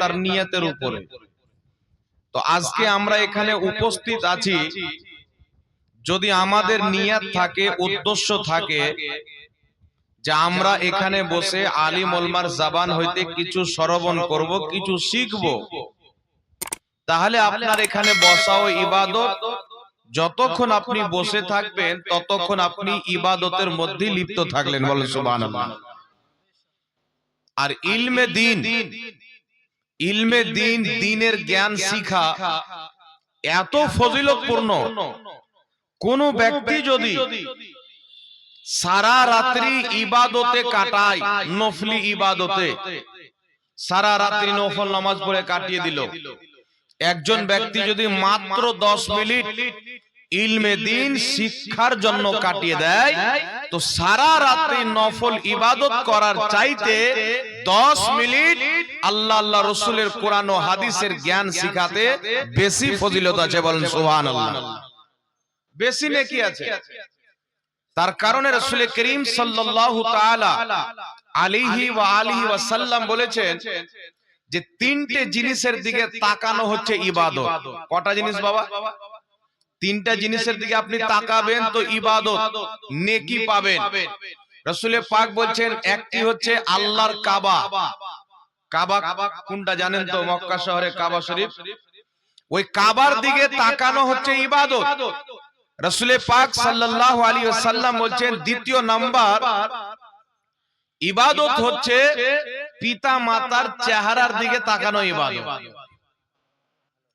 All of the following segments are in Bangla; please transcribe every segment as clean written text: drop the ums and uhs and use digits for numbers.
তার নিয়তের উপরে। তো আজকে আমরা এখানে উপস্থিত আছি, যদি আমাদের নিয়ত থাকে, উদ্দেশ্য থাকে যে আমরা এখানে বসে আলিম ওলামার জবান হইতে কিছু শ্রবণ করব, কিছু শিখব, তাহলে আপনার এখানে বসাও ইবাদত। যতক্ষণ আপনি বসে থাকবেন ততক্ষণ আপনি ইবাদতের মধ্যে লিপ্ত থাকলেন, বলেন সুবহানাল্লাহ। আর ইলমে দিন, দ্বীনের জ্ঞান শিখা এত ফজিলতপূর্ণ। কোন ব্যক্তি যদি সারা রাত্রি ইবাদতে কাটায়, নফলি ইবাদতে সারা রাত্রি নফল নামাজ পড়ে কাটিয়ে দিল, একজন ব্যক্তি যদি মাত্র 10 মিনিট ইলমে দ্বীন শিক্ষার জন্য কাটিয়ে দেয়, তো সারা রাত্রি নফল ইবাদত করার চাইতে 10 মিনিট আল্লাহ রাসূলের কোরআন ও হাদিসের জ্ঞান শিখাতে বেশি ফজিলত আছে, বলেন সুবহানাল্লাহ। বেশি নেকি আছে। তার কারণে রাসূল করিম সাল্লাল্লাহু তাআলা আলাইহি ওয়া আলিহি ওয়াসাল্লাম বলেছেন যে তিনটে জিনিসের দিকে তাকানো হচ্ছে ইবাদত। কটা জিনিস বাবা? তিনটা জিনিসের দিকে আপনি তাকাবেন তো ইবাদত, নেকি পাবেন। রাসূল পাক বলছেন, একটি হচ্ছে আল্লাহর কাবা। কাবা কোনটা জানেন তো? মক্কা শহরে কাবা শরীফ, ওই কাবার দিকে তাকানো হচ্ছে ইবাদত। রাসূল পাক সাল্লাল্লাহু আলাইহি ওয়াসাল্লাম বলছেন, দ্বিতীয় নাম্বার ইবাদত হচ্ছে পিতা মাতার চেহারার দিকে তাকানো ইবাদত।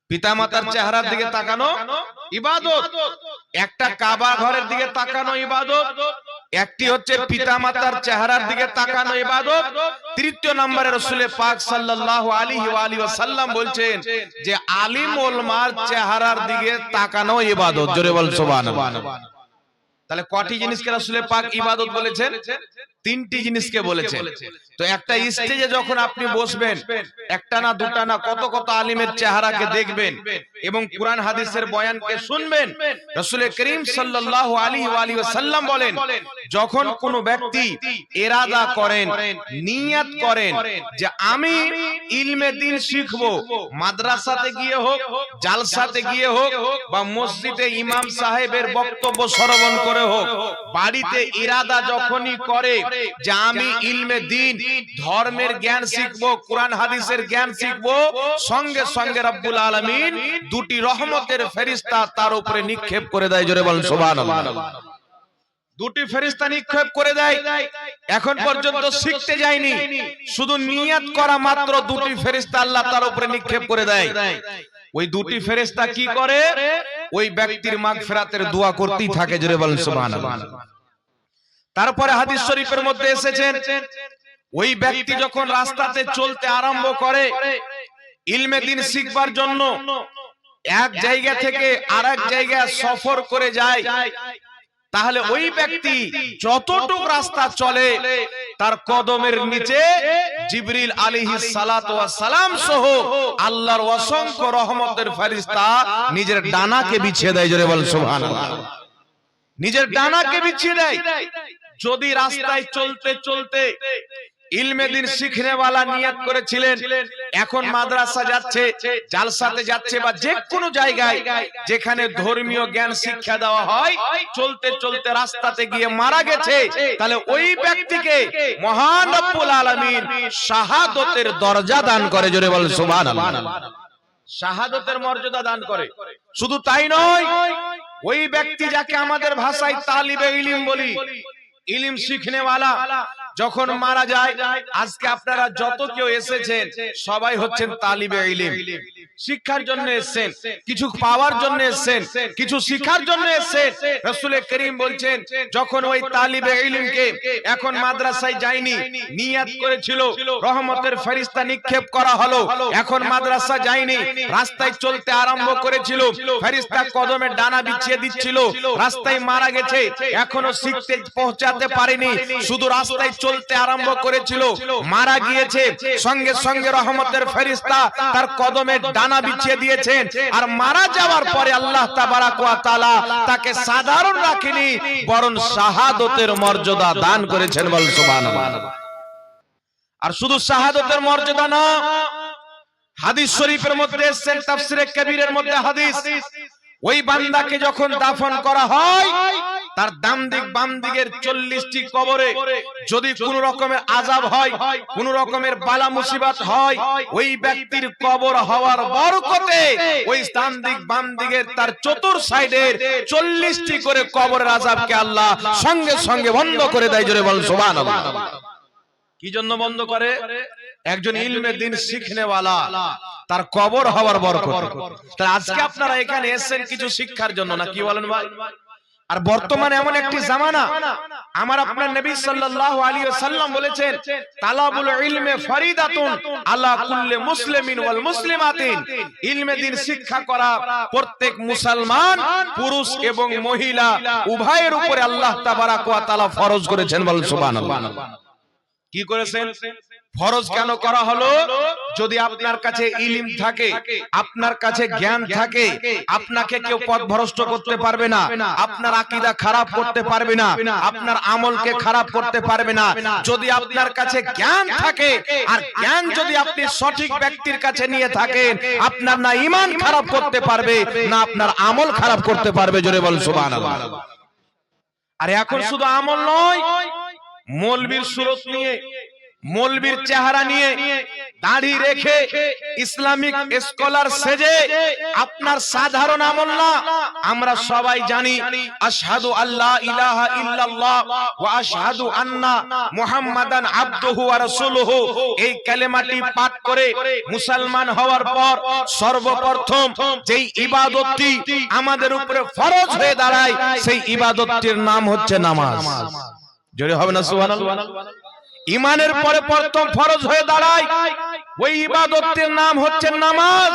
পিতা মাতার চেহারার দিকে তাকানো ইবাদত। একটা কাবা ঘরের দিকে তাকানো ইবাদত, একটি হচ্ছে পিতা মাতার চেহারার দিকে তাকানো ইবাদত। তৃতীয় নম্বরে রাসূল পাক সাল্লাল্লাহু আলাইহি ওয়াসাল্লাম বলছেন যে আলিম ওলামার চেহারার দিকে তাকানো ইবাদত। জোরে বল সুবহানাল্লাহ। তাহলে কয়টি জিনিসকে রাসূল পাক ইবাদত বলেছেন? তিনটি জিনিসকে বলেছেন। তো একটা স্টেজে যখন আপনি বসবেন, একটা না দুটা না কত কত আলিমের চেহারাকে দেখবেন এবং কোরআন হাদিসের বয়ানকে শুনবেন। রাসূল করিম সাল্লাল্লাহু আলাইহি ওয়াসাল্লাম বলেন, যখন কোন ব্যক্তি ইরাদা করেন, নিয়ত করেন যে আমি ইলমে দ্বীন শিখব, মাদ্রাসাতে গিয়ে হোক, জালসাতে গিয়ে হোক, বা মসজিদে ইমাম সাহেবের বক্তব্য শ্রবণ করে হোক, বাড়িতে ইরাদা যখনই করে যে আমি ইলমে দ্বীন, ধর্মের জ্ঞান শিখবো, কোরআন হাদিসের জ্ঞান শিখবো, সঙ্গে সঙ্গে রব্বুল আলামিন দুটি রহমতের ফেরেশতা তার উপরে নিক্ষেপ করে দেয়। জোরে বলেন সুবহানাল্লাহ। দুটি ফেরেশতা নিক্ষেপ করে দেয়। এখন পর্যন্ত শিখতে যায়নি, শুধু নিয়ত করা মাত্র দুটি ফেরেশতা আল্লাহ তার উপরে নিক্ষেপ করে দেয়। ওই দুটি ফেরেশতা কি করে? ওই ব্যক্তির মাগফিরাতের দোয়া করতেই থাকে। জোরে বলেন সুবহানাল্লাহ। তারপরে হাদিস শরীফের মধ্যে এসেছেন, ওই ব্যক্তি যখন রাস্তাতে চলতে আরম্ভ করে ইলমে দ্বীন শিখবার জন্য, এক জায়গা থেকে আরেক জায়গায় সফর করে যায়, তাহলে ওই ব্যক্তি যতটুকু রাস্তা চলে তার কদমের নিচে জিবরিল আলাইহিস সালাতু ওয়াস সালাম সহ আল্লাহর অসংখ্য রহমতের ফেরেশতা নিজের ডানাকে বিছিয়ে দেয়। জোরে বলেন সুবহানাল্লাহ। নিজের ডানাকে বিছিয়ে দেয়। যদি রাস্তায় চলতে চলতে ইলমে দ্বীন শিখনে वाला নিয়ত করেছিলেন, এখন মাদ্রাসা যাচ্ছে, জালসাতে যাচ্ছে, বা যে কোনো জায়গায় যেখানে ধর্মীয় জ্ঞান শিক্ষা দেওয়া হয়, চলতে চলতে রাস্তাতে গিয়ে মারা গেছে, তাহলে ওই ব্যক্তিকে মহান রব্বুল আলামিন শাহাদাতের দরজা দান করে। জোরে বলেন সুবহানাল্লাহ। শাহাদাতের মর্যাদা দান করে। শুধু তাই নয়, ওই ব্যক্তি যাকে আমাদের ভাষায় তালিবে ইলম বলি, ইলম শিখনে वाला, যখন মারা যায়, আজকে আপনারা যত কেউ এসেছেন সবাই হচ্ছেন তালিবে ইলম। শিক্ষার জন্য এসেছেন, কিছু পাওয়ার জন্য এসেছেন, কিছু শিক্ষার জন্য এসেছেন। রাসূল করিম বলছেন, যখন ওই তালিবে ইলমকে এখন মাদ্রাসায় যায়নি, নিয়ত করেছিল, রহমতের ফেরেশতা নিক্ষেপ করা হলো, এখন মাদ্রাসা যায়নি, রাস্তায় চলতে আরম্ভ করেছিল, ফেরেশতা কদমে ডানা বিছিয়ে দিচ্ছিল, রাস্তায় মারা গেছে, এখনো শিখতে পৌঁছাতে পারেনি, শুধু রাস্তায় চলতে আরম্ভ করেছিল, মারা গিয়েছে, সঙ্গে সঙ্গে রহমতের ফেরেশতা তার কদমে ডানা বিছিয়ে দিয়েছেন। আর মারা যাওয়ার পরে আল্লাহ তাবারাক ওয়া তাআলা তাকে সাধারণ রাখেনি, বরং শাহাদাতের মর্যাদা দান করেছেন। বল সুবহানাল্লাহ। আর শুধু শাহাদাতের মর্যাদা না, হাদিস শরীফের মধ্যে এসেছে, তাফসীরে কবিরের মধ্যে হাদিস, ওই বান্দাকে যখন দাফন করা হয় তার ডান দিক বাম দিকের 40টি কবরে যদি কোন রকমের আযাব হয়, কোন রকমের বালা মুসিবত হয়, ওই ব্যক্তির কবর হওয়ার বরকতে ওই ডান দিক বাম দিকের তার চতুর সাইডের 40টি করে কবরের আযাবকে আল্লাহ সঙ্গে সঙ্গে বন্ধ করে দেয়। জোরে বল সুবহানাল্লাহ। কি জন্য বন্ধ করে? একজন ইলমে দ্বীন শিখনেওয়ালা তার কবর হওয়ার বরকত। তাহলে আজকে আপনারা এখানে এসেছেন কিছু শিক্ষার জন্য, না কি বলেন ভাই? আর বর্তমানে এমন একটি জামানা, আমার আপনার নবী সাল্লাল্লাহু আলাইহি ওয়াসাল্লাম বলেছেন, তালাবুল ইলমে ফরিদাতুন আলা কুল্লি মুসলিমিন ওয়াল মুসলিমাতিন। ইলমে দ্বীন শিক্ষা করা প্রত্যেক মুসলমান পুরুষ এবং মহিলা উভয়ের উপরে আল্লাহ তাবারাক ওয়া তাআলা ফরজ করেছেন। বল সুবহানাল্লাহ। কি করেছেন? ফরজ কেন করা হলো? যদি আপনার কাছে ইলম থাকে, আপনার কাছে জ্ঞান থাকে, আপনাকে কেউ পথভ্রষ্ট করতে পারবে না, আপনার আকীদা খারাপ করতে পারবে না, আপনার আমলকে খারাপ করতে পারবে না। যদি আপনার কাছে জ্ঞান থাকে, আর জ্ঞান যদি আপনি সঠিক ব্যক্তির কাছে নিয়ে থাকেন, আপনার না ঈমান খারাপ করতে পারবে, না আপনার আমল খারাপ করতে পারবে। জোরে বল সুবহানাল্লাহ। আর এখন শুধু আমল নয়, মৌলবীর সুরত নিয়ে, মৌলবীর চেহারা নিয়ে, দাড়ি রেখে ইসলামিক স্কলার সেজে আপনার সাধারণ আমল না। আমরা সবাই জানি আশহাদু আল্লা ইলাহা ইল্লাল্লাহ ওয়া আশহাদু আন্না মুহাম্মাদান আবদুহু ওয়া রাসূলুহু, এই কালেমাটি পাঠ করে মুসলমান হওয়ার পর সর্বপ্রথম যেই ইবাদতটি আমাদের উপরে ফরজ হয়ে দাঁড়ায়, সেই ইবাদতটির নাম হচ্ছে নামাজ। জোরে হবে না সুবহানাল্লাহ। ঈমানের পরে প্রথম ফরজ হয়ে দাঁড়ায় ওই ইবাদতের নাম হচ্ছে নামাজ।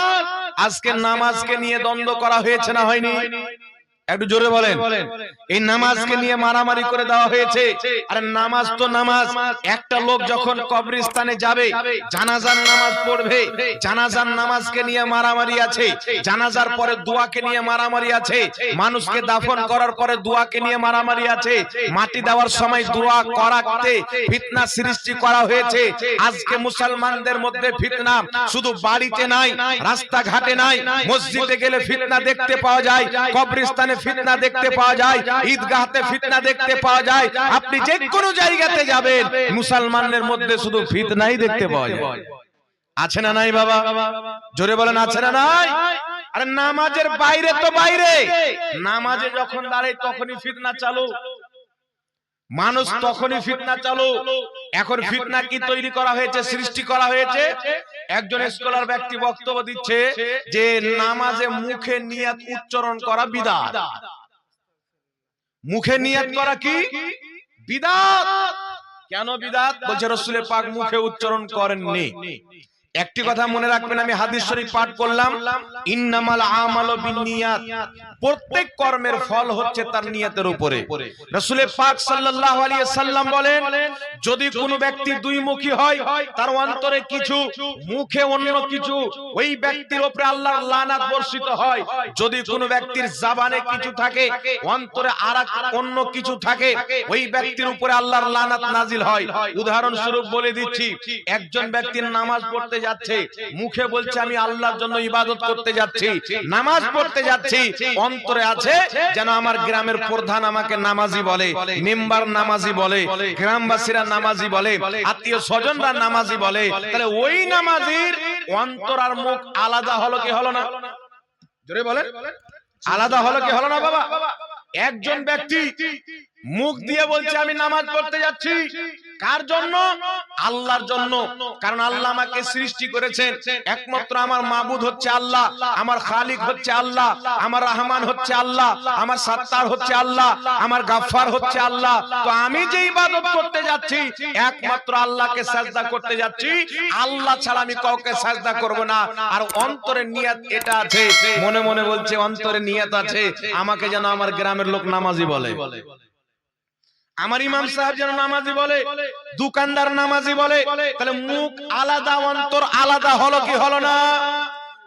আজকে নামাজকে নিয়ে দ্বন্দ্ব করা হয়েছে না হয়নি? একটু জোরে বলেন। এই নামাজকে নিয়ে মারামারি করে দেওয়া হয়েছে। আরে নামাজ তো নামাজ। একটা লোক যখন কবরস্থানে যাবে, জানাজার নামাজ পড়বে, জানাজার নামাজকে নিয়ে মারামারি আছে, জানাজার পরে দোয়াকে নিয়ে মারামারি আছে, মানুষকে দাফন করার পরে দোয়াকে নিয়ে মারামারি আছে, মাটি দেওয়ার সময় দোয়া করাতে ফিতনা সৃষ্টি করা হয়েছে। আজকে মুসলমানদের মধ্যে ফিতনা শুধু বাড়িতে নাই, রাস্তাঘাটে নাই, মসজিদে গেলে ফিতনা দেখতে পাওয়া যায়, কবরস্থানে ফিতনা দেখতে পাওয়া যায়, ঈদগাহতে ফিতনা দেখতে পাওয়া যায়। আপনি যে কোনো জায়গাতে যাবেন, মুসলমানদের মধ্যে শুধু ফিতনাই দেখতে পাওয়া যায়। আছে না নাই বাবা? জোরে বলেন, আছে না নাই? আরে নামাজের বাইরে তো বাইরে, নামাজে যখন দাঁড়ায় তখনই ফিতনা চালু, মানুষ তখনই ফিতনা চালু। এখন ফিতনা কি তৈরি করা হয়েছে, সৃষ্টি করা হয়েছে? একজন স্কলার ব্যক্তি বক্তব্য দিচ্ছে যে নামাজে মুখে নিয়াত উচ্চারণ করা বিদআত। মুখে নিয়াত করা কি বিদআত? কেন বিদআত? বলছে রাসূল পাক মুখে উচ্চারণ করেননি। একটি কথা মনে রাখবেন, আমি হাদিস শরীফ পাঠ করলাম, ইন্নামাল আমালু বিন্নিয়াত, প্রত্যেক কর্মের ফল হচ্ছে তার নিয়তের উপরে। রাসূল পাক সাল্লাল্লাহু আলাইহি সাল্লাম বলেন, যদি কোনো ব্যক্তি দুইমুখী হয়, তার অন্তরে কিছু, মুখে অন্য কিছু, ওই ব্যক্তির উপরে আল্লাহর লানাত বর্ষিত হয়। যদি কোনো ব্যক্তির জবানে কিছু থাকে, অন্তরে আরেক অন্য কিছু থাকে, ওই ব্যক্তির উপরে আল্লাহর লানাত নাজিল হয়। উদাহরণ স্বরূপ বলে দিচ্ছি, একজন ব্যক্তির নামাজ পড়তে যাচ্ছে, মুখে বলছে আমি আল্লাহর জন্য ইবাদত করতে যাচ্ছি, নামাজ পড়তে যাচ্ছি, অন্তরে আছে যেন আমার গ্রামের প্রধান আমাকে নামাজি বলে, মেম্বার নামাজি বলে, গ্রামবাসীরা নামাজি বলে, আত্মীয় স্বজনরা নামাজি বলে। তাহলে ওই নামাজির অন্তর আর মুখ আলাদা হলো কি হলো না? জোরে বলেন, আলাদা হলো কি হলো না বাবা? একজন ব্যক্তি মুখ দিয়ে বলছে আমি নামাজ পড়তে যাচ্ছি, কার জন্য? আল্লাহর জন্য। কারণ আল্লাহ আমাকে সৃষ্টি করেছেন, একমাত্র আমার মাবুদ হচ্ছে আল্লাহ, আমার খালিক হচ্ছে আল্লাহ, আমার রহমান হচ্ছে আল্লাহ, আমার সাত্তার হচ্ছে আল্লাহ, আমার গাফফার হচ্ছে আল্লাহ। তো আমি যে ইবাদত করতে যাচ্ছি, একমাত্র আল্লাহকে সাজদা করতে যাচ্ছি, আল্লাহ ছাড়া আমি কাউকে সাজদা করব না। আর অন্তরে নিয়ত এটা আছে, মনে মনে বলছে অন্তরে নিয়ত আছে আমাকে যেন আমার গ্রামের লোক নামাজি বলে, আমার ইমাম সাহেব যেন নামাজি বলে, দোকানদার নামাজি বলে। তাহলে মুখ আলাদা, অন্তর আলাদা হলো কি হলো না?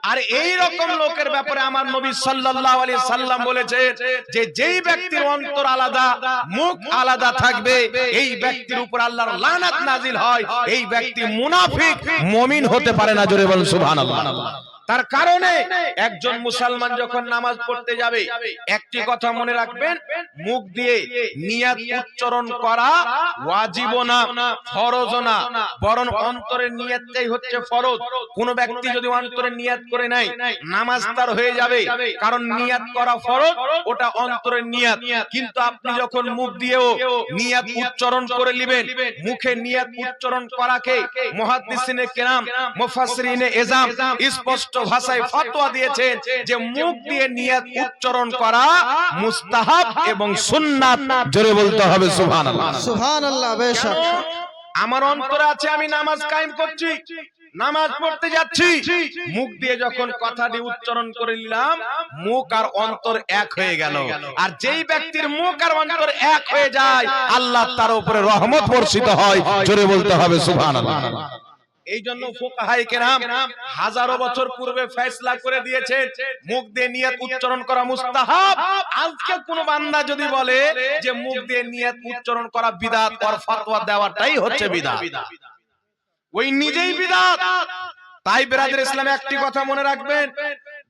আর এই রকম লোকের ব্যাপারে আমার নবী সাল্লাল্লাহু আলাইহি সাল্লাম বলেছেন যে যেই ব্যক্তির অন্তর আলাদা, মুখ আলাদা থাকবে, এই ব্যক্তির উপর আল্লাহর লানাত নাজিল হয়। এই ব্যক্তি মুনাফিক, মুমিন হতে পারে না। জোরে বলুন সুবহানাল্লাহ। তার কারণে একজন মুসলমান যখন নামাজ পড়তে যাবে, একটি কথা মনে রাখবেন, মুখ দিয়ে নিয়াত উচ্চারণ করা ওয়াজিব না, ফরজ না, বরং অন্তরের নিয়াতটাই হচ্ছে ফরজ। কোন ব্যক্তি যদি অন্তরে নিয়াত করে নাই, নামাজ তার হয়ে যাবে, কারণ নিয়াত করা ফরজ, ওটা অন্তরের নিয়াত। কিন্তু আপনি যখন মুখ দিয়েও নিয়াত উচ্চারণ করে নেবেন, মুখে নিয়াত উচ্চারণ করাকে মুহাদ্দিসিনে কেরাম, মুফাসসিরিনে এজাম স্পষ্ট ভাষায় ফতোয়া দিয়েছেন যে মুখ দিয়ে নিয়াত উচ্চারণ করা মুস্তাহাব এবং সুন্নাত। জোরে বলতে হবে সুবহানাল্লাহ। সুবহানাল্লাহ। বেশক আমার অন্তরে আছে আমি নামাজ কায়েম করছি, নামাজ পড়তে যাচ্ছি, মুখ দিয়ে যখন কথাটি উচ্চারণ করে নিলাম, মুখ আর অন্তর এক হয়ে গেল। আর যেই ব্যক্তির মুখ আর অন্তর এক হয়ে যায়, আল্লাহ তার উপরে রহমত বর্ষিত হয়। জোরে বলতে হবে সুবহানাল্লাহ। এই জন্য ফুকাহায়ে কেরাম হাজারো বছর পূর্বে ফয়সালা করে দিয়েছেন মুখ দিয়ে নিয়ত উচ্চারণ করা মুস্তাহাব। আজকে কোন বান্দা যদি বলে যে মুখ দিয়ে নিয়ত উচ্চারণ করা বিদআত, আর ফতোয়া দেওয়াটাই হচ্ছে বিদআত, ওই নিজেই বিদআত। তাই বিরাদর ইসলামে একটি কথা মনে রাখবেন,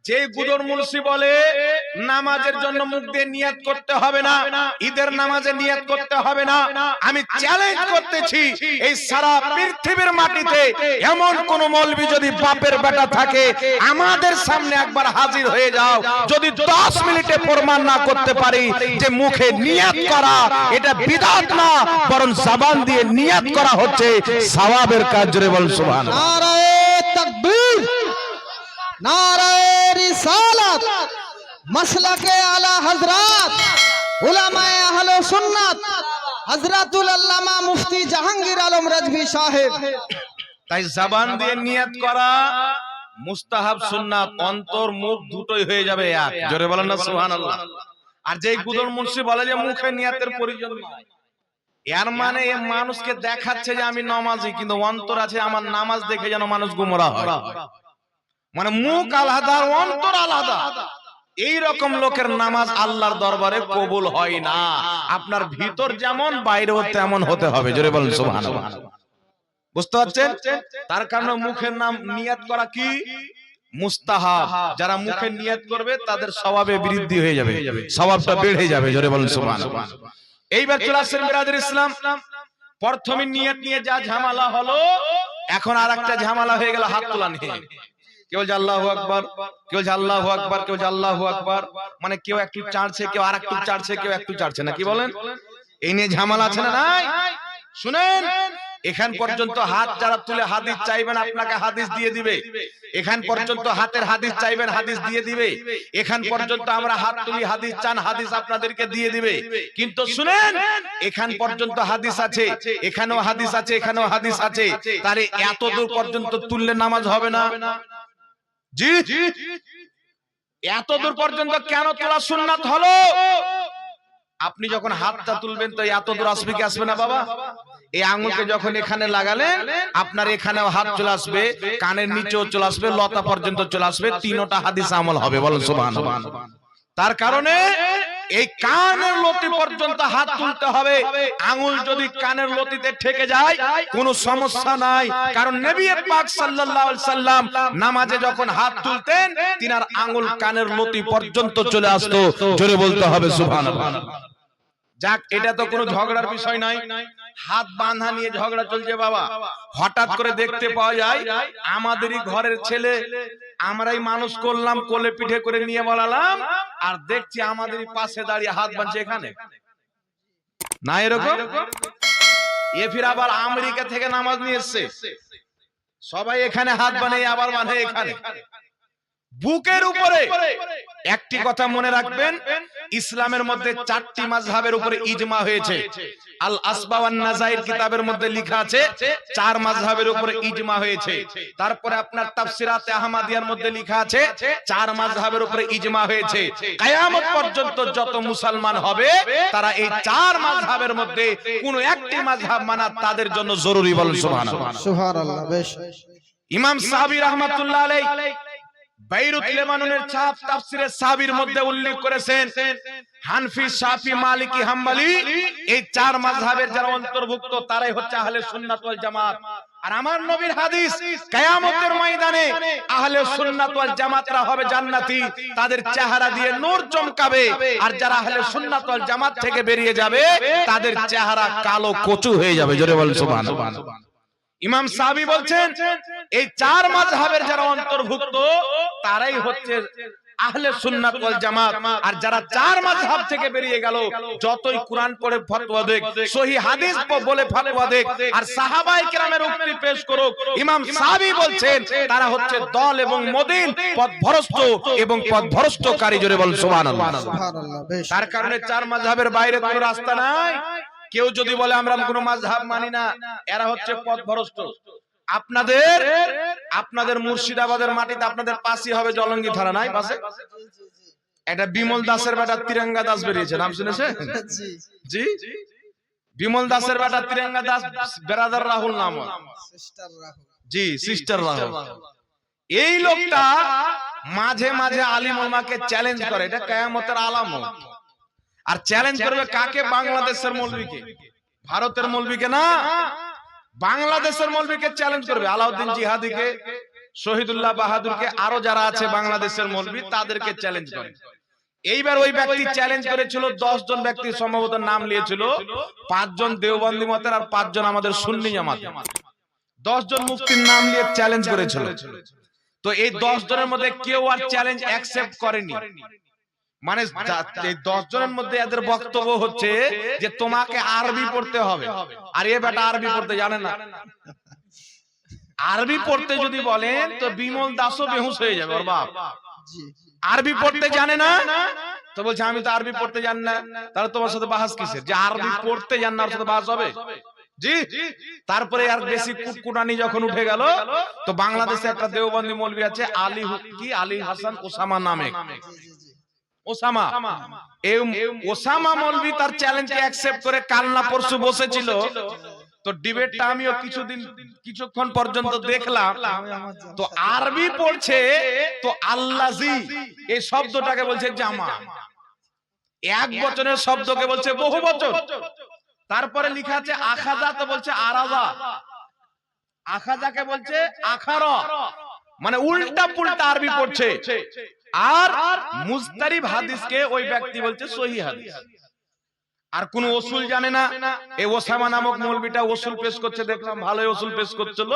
যে গুদর মুন্সি বলে নামাজের জন্য মুখ দিয়ে নিয়াত করতে হবে না, ঈদের নামাজে নিয়াত করতে হবে না, আমি চ্যালেঞ্জ করতেছি এই সারা পৃথিবীর মাটিতে এমন কোন মৌলবি যদি বাপের বেটা থাকে, আমাদের সামনে একবার হাজির হয়ে যাও, যদি 10 মিনিটে প্রমাণ না করতে পারি যে মুখে নিয়াত করা এটা বিদআত না, বরং জবান দিয়ে নিয়াত করা হচ্ছে সওয়াবের কাজ। জোরে বল সুবহানাল্লাহ। নারায়ে তাকবীর, নারায়ে রিসালাত, মাসলাকে আলা হযরত উলামায়ে আহলে সুন্নাত হযরতুল আল্লামা মুফতি জাহাঙ্গীর আলম রাজভী সাহেব। তাই জবান দিয়ে নিয়াত করা মুস্তাহাব, সুন্নাত, অন্তর মুখ দুটোই হয়ে যাবে এক। জোরে বলেন না সুবহানাল্লাহ। আর যেই গুদর মুন্সি বলে যে মুখে নিয়াতের প্রয়োজন নাই, এর মানে এ মানুষকে দেখাচ্ছে যে আমি নামাজি, কিন্তু অন্তর আছে আমার নামাজ দেখে যেন মানুষ গুমরাহ হয়। মানে মুখ আলাদা, অন্তর আলাদা। এই রকম লোকের নামাজ আল্লাহর দরবারে কবুল হয় না। আপনার ভিতর যেমন বাইরেও তেমন হতে হবে। জোরে বলেন সুবহানাল্লাহ। বুঝতে পারছেন? তার কারণে মুখের নাম নিয়াত করা কি মুস্তাহাব। যারা মুখে নিয়াত করবে তাদের সওয়াবে বৃদ্ধি হয়ে যাবে, সওয়াবটা বেড়ে যাবে। জোরে বলেন সুবহানাল্লাহ। এইবার চলে আসছেন বিরাদর ইসলাম, প্রথমে নিয়াত নিয়ে যা ঝামেলা হলো, এখন আরেকটা ঝামেলা হয়ে গেল হাত তোলা নিয়ে। কেউ বলছে আল্লাহু আকবার, কেউ বলছে আল্লাহু আকবার, কেউ বলছে আল্লাহু আকবার, মানে কেউ একটু চাড়ছে, কেউ আরেকটু চাড়ছে, কেউ একটু চাড়ছে না। কি বলেন? এই নিয়ে ঝামেলা আছে না নাই? শুনেন, এখান পর্যন্ত হাত যারা তুলে হাদিস চাইবেন আপনাকে হাদিস দিয়ে দিবে। এখান পর্যন্ত হাতের হাদিস চাইবেন হাদিস দিয়ে দিবে। এখান পর্যন্ত আমরা হাত তুলি হাদিস চান হাদিস আপনাদেরকে দিয়ে দিবে। কিন্তু শুনেন, এখান পর্যন্ত হাদিস আছে, এখানেও হাদিস আছে, এখানেও হাদিস আছে, তারে এত দূর পর্যন্ত তুললে নামাজ হবে না? জি, এত দূর পর্যন্ত কেন তোলা সুন্নাত হলো? আপনি যখন হাতটা তুলবেন তো এত দূর আসবে কি আসবে না বাবা? এই আঙ্গুলকে যখন এখানে লাগালেন, আপনার এখানেও হাত চলে আসবে, কানের নিচেও চলে আসবে, লতা পর্যন্ত চলে আসবে, তিনটা হাদিস আমল হবে। বলেন সুবহানাল্লাহ। তার কারণে এই কানের লতি পর্যন্ত হাত তুলতে হবে। আঙ্গুল যদি কানের লতিতে ঠেকে যায় কোনো সমস্যা নাই, কারণ নবী পাক সাল্লাল্লাহু আলাইহি সাল্লাম নামাজে যখন হাত তুলতেন তিনার আঙ্গুল কানের লতি পর্যন্ত চলে আসতো। জোরে বলতে হবে সুবহানাল্লাহ। যাক, এটা তো কোনো ঝগড়ার বিষয় নাই। হাত বাঁধা নিয়ে ঝগড়া চলছে বাবা। হঠাৎ করে দেখতে পাওয়া যায় আমাদেরই ঘরের ছেলে, আমরাই মানুষ করলাম, কোলে পিঠে করে নিয়ে বলালাম, আর দেখছি আমাদেরই পাশে দাঁড়িয়ে হাত বাঁধছে। এখানে না এরকম? এ ফির আবার আমেরিকা থেকে নামাজ নিয়ে এসছে, সবাই এখানে হাত বাঁধে, আবার বাঁধে এখানে বুকের উপরে। একটি কথা মনে রাখবেন, ইসলামের মধ্যে 4টি মাযহাবের উপরে ইজমা হয়েছে। আল আসবা ওয়ান নাযাইর কিতাবের মধ্যে লেখা আছে 4 মাযহাবের উপরে ইজমা হয়েছে। তারপরে আপনার তাফসিরাতে আহমদিয়ার মধ্যে লেখা আছে 4 মাযহাবের উপরে ইজমা হয়েছে। কিয়ামত পর্যন্ত যত মুসলমান হবে তারা এই 4 মাযহাবের মধ্যে কোন একটি মাযহাব মানা তাদের জন্য জরুরি। বলেন সুবহানাল্লাহ। সুবহানাল্লাহ। বেশ। ইমাম সাহাবী রাহমাতুল্লাহ আলাইহি বাইরুত লেবাননের ছাপ তাফসিরে সাবির মধ্যে উল্লেখ করেছেন হানফি, শাফি, মালিকি, হাম্বলি এই চার মাযহাবের যারা অন্তর্ভুক্ত তারাই হচ্ছে আহলে সুন্নাত ওয়াল জামাত। আর আমার নবীর হাদিস, কিয়ামতের ময়দানে আহলে সুন্নাত ওয়াল জামাতরা হবে জান্নাতি, তাদের চেহারা দিয়ে নূর চমকাবে। আর যারা আহলে সুন্নাত ওয়াল জামাত থেকে বেরিয়ে যাবে তাদের চেহারা কালো কচু হয়ে যাবে। জোরে বল সুবহানাল্লাহ। ইমাম সাহাবী বলছেন এই চার মাযহাবের যারা অন্তর্ভুক্ত তারাই হচ্ছে আহলে সুন্নাত ওয়াল জামাত। আর যারা চার মাযহাব থেকে বেরিয়ে গেল, যতই কোরআন পড়ে ফতোয়া দেখ, সহিহ হাদিস বলে ফতোয়া দেখ, আর সাহাবায়ে কেরামের উক্তি পেশ করুক, ইমাম সাহাবী বলছেন তারা হচ্ছে দল এবং মদিন পথভ্রষ্ট এবং পথভ্রষ্টকারী। জোরে বল সুবহানাল্লাহ। সুবহানাল্লাহ। বেশ। তার কারণে চার মাযহাবের বাইরে কোনো রাস্তা নাই। কেউ যদি বলে আমরা কোনো মাযহাব মানি না, এরা হচ্ছে পথভ্রষ্ট। আপনাদের মুর্শিদাবাদের মাটিতে আপনাদের পাশে হবে জলঙ্গি থানা, নাই পাশে একটা বিমল দাসের বেটা তিরঙ্গা দাস বেরিয়েছে, নাম শুনেছেন? জি, বিমল দাসের বেটা তিরঙ্গা দাস, ব্রাদার রাহুল নাম, সিস্টার রাহুল। জি, সিস্টার রাহুল। এই লোকটা মাঝে মাঝে আলিম ওলামাকে চ্যালেঞ্জ করে, এটা কিয়ামতের আলামত। আর চ্যালেঞ্জ করবে কাকে? বাংলাদেশের মৌলবীকে, ভারতের মৌলবীকে না, বাংলাদেশের মৌলবীকে চ্যালেঞ্জ করবে। আলাউদ্দিন জিহাদিকে, শহীদুল্লাহ বাহাদুরকে, আরো যারা আছে বাংলাদেশের মৌলবী তাদেরকে চ্যালেঞ্জ করে। এইবার ওই ব্যক্তি চ্যালেঞ্জ করেছিল, 10 জন ব্যক্তি সম্ভবত নাম নিয়েছিল, 5 জন দেওবন্দি মতের আর 5 জন আমাদের সুন্নি জামাত। 10 জন মুফতির নাম নিয়ে চ্যালেঞ্জ করেছিল। তো এই 10 জনের মধ্যে কেউ আর চ্যালেঞ্জ অ্যাকসেপ্ট করেনি। মানে এই 10 জনের মধ্যে এদের বক্তব্য হচ্ছে যে তোমাকে আরবি পড়তে হবে। আর এ বেটা আরবি পড়তে জানে না। আরবি পড়তে যদি বলেন তো বিমল দাসও বেহুশ হয়ে যাবে ওর বাপ। আরবি পড়তে জানে না তো বলছে আমি তো আরবি পড়তে জানি না। তাহলে তোমার সাথে বাহাস কিসের? যে আরবি পড়তে জান না ওর সাথে বাহাস হবে? জি। তারপরে আর বেশি কুটকুটানি যখন উঠে গেল, তো বাংলাদেশে একটা দেওবন্দি মৌলবী আছে, আলী হাসান ওসামা নামে, ওসামা। এই ওসামা মৌলবী তার চ্যালেঞ্জকে অ্যাকসেপ্ট করে কাল না পরশু বসেছিল। তো ডিবেটটা আমিও কিছুক্ষণ পর্যন্ত দেখলাম। তো আরবি পড়ছে, তো আল্লাজি এই শব্দটাকে বলছে জামা, এক বচনের শব্দকে বলছে বহু বচন। তারপরে লেখা আছে আখাজা, তো বলছে আরাজা, আখাজাকে বলছে আখারা, মানে উল্টা পুল্টা আরবি পড়ছে। আর মুস্তারিব হাদিসকে ওই ব্যক্তি বলছে সহিহ হাদিস। আর কোন ওসুল জানে না। এই ওসামা নামক মৌলবীটা ওসুল পেশ করছে, দেখলাম ভালোই ওসুল পেশ করছিল।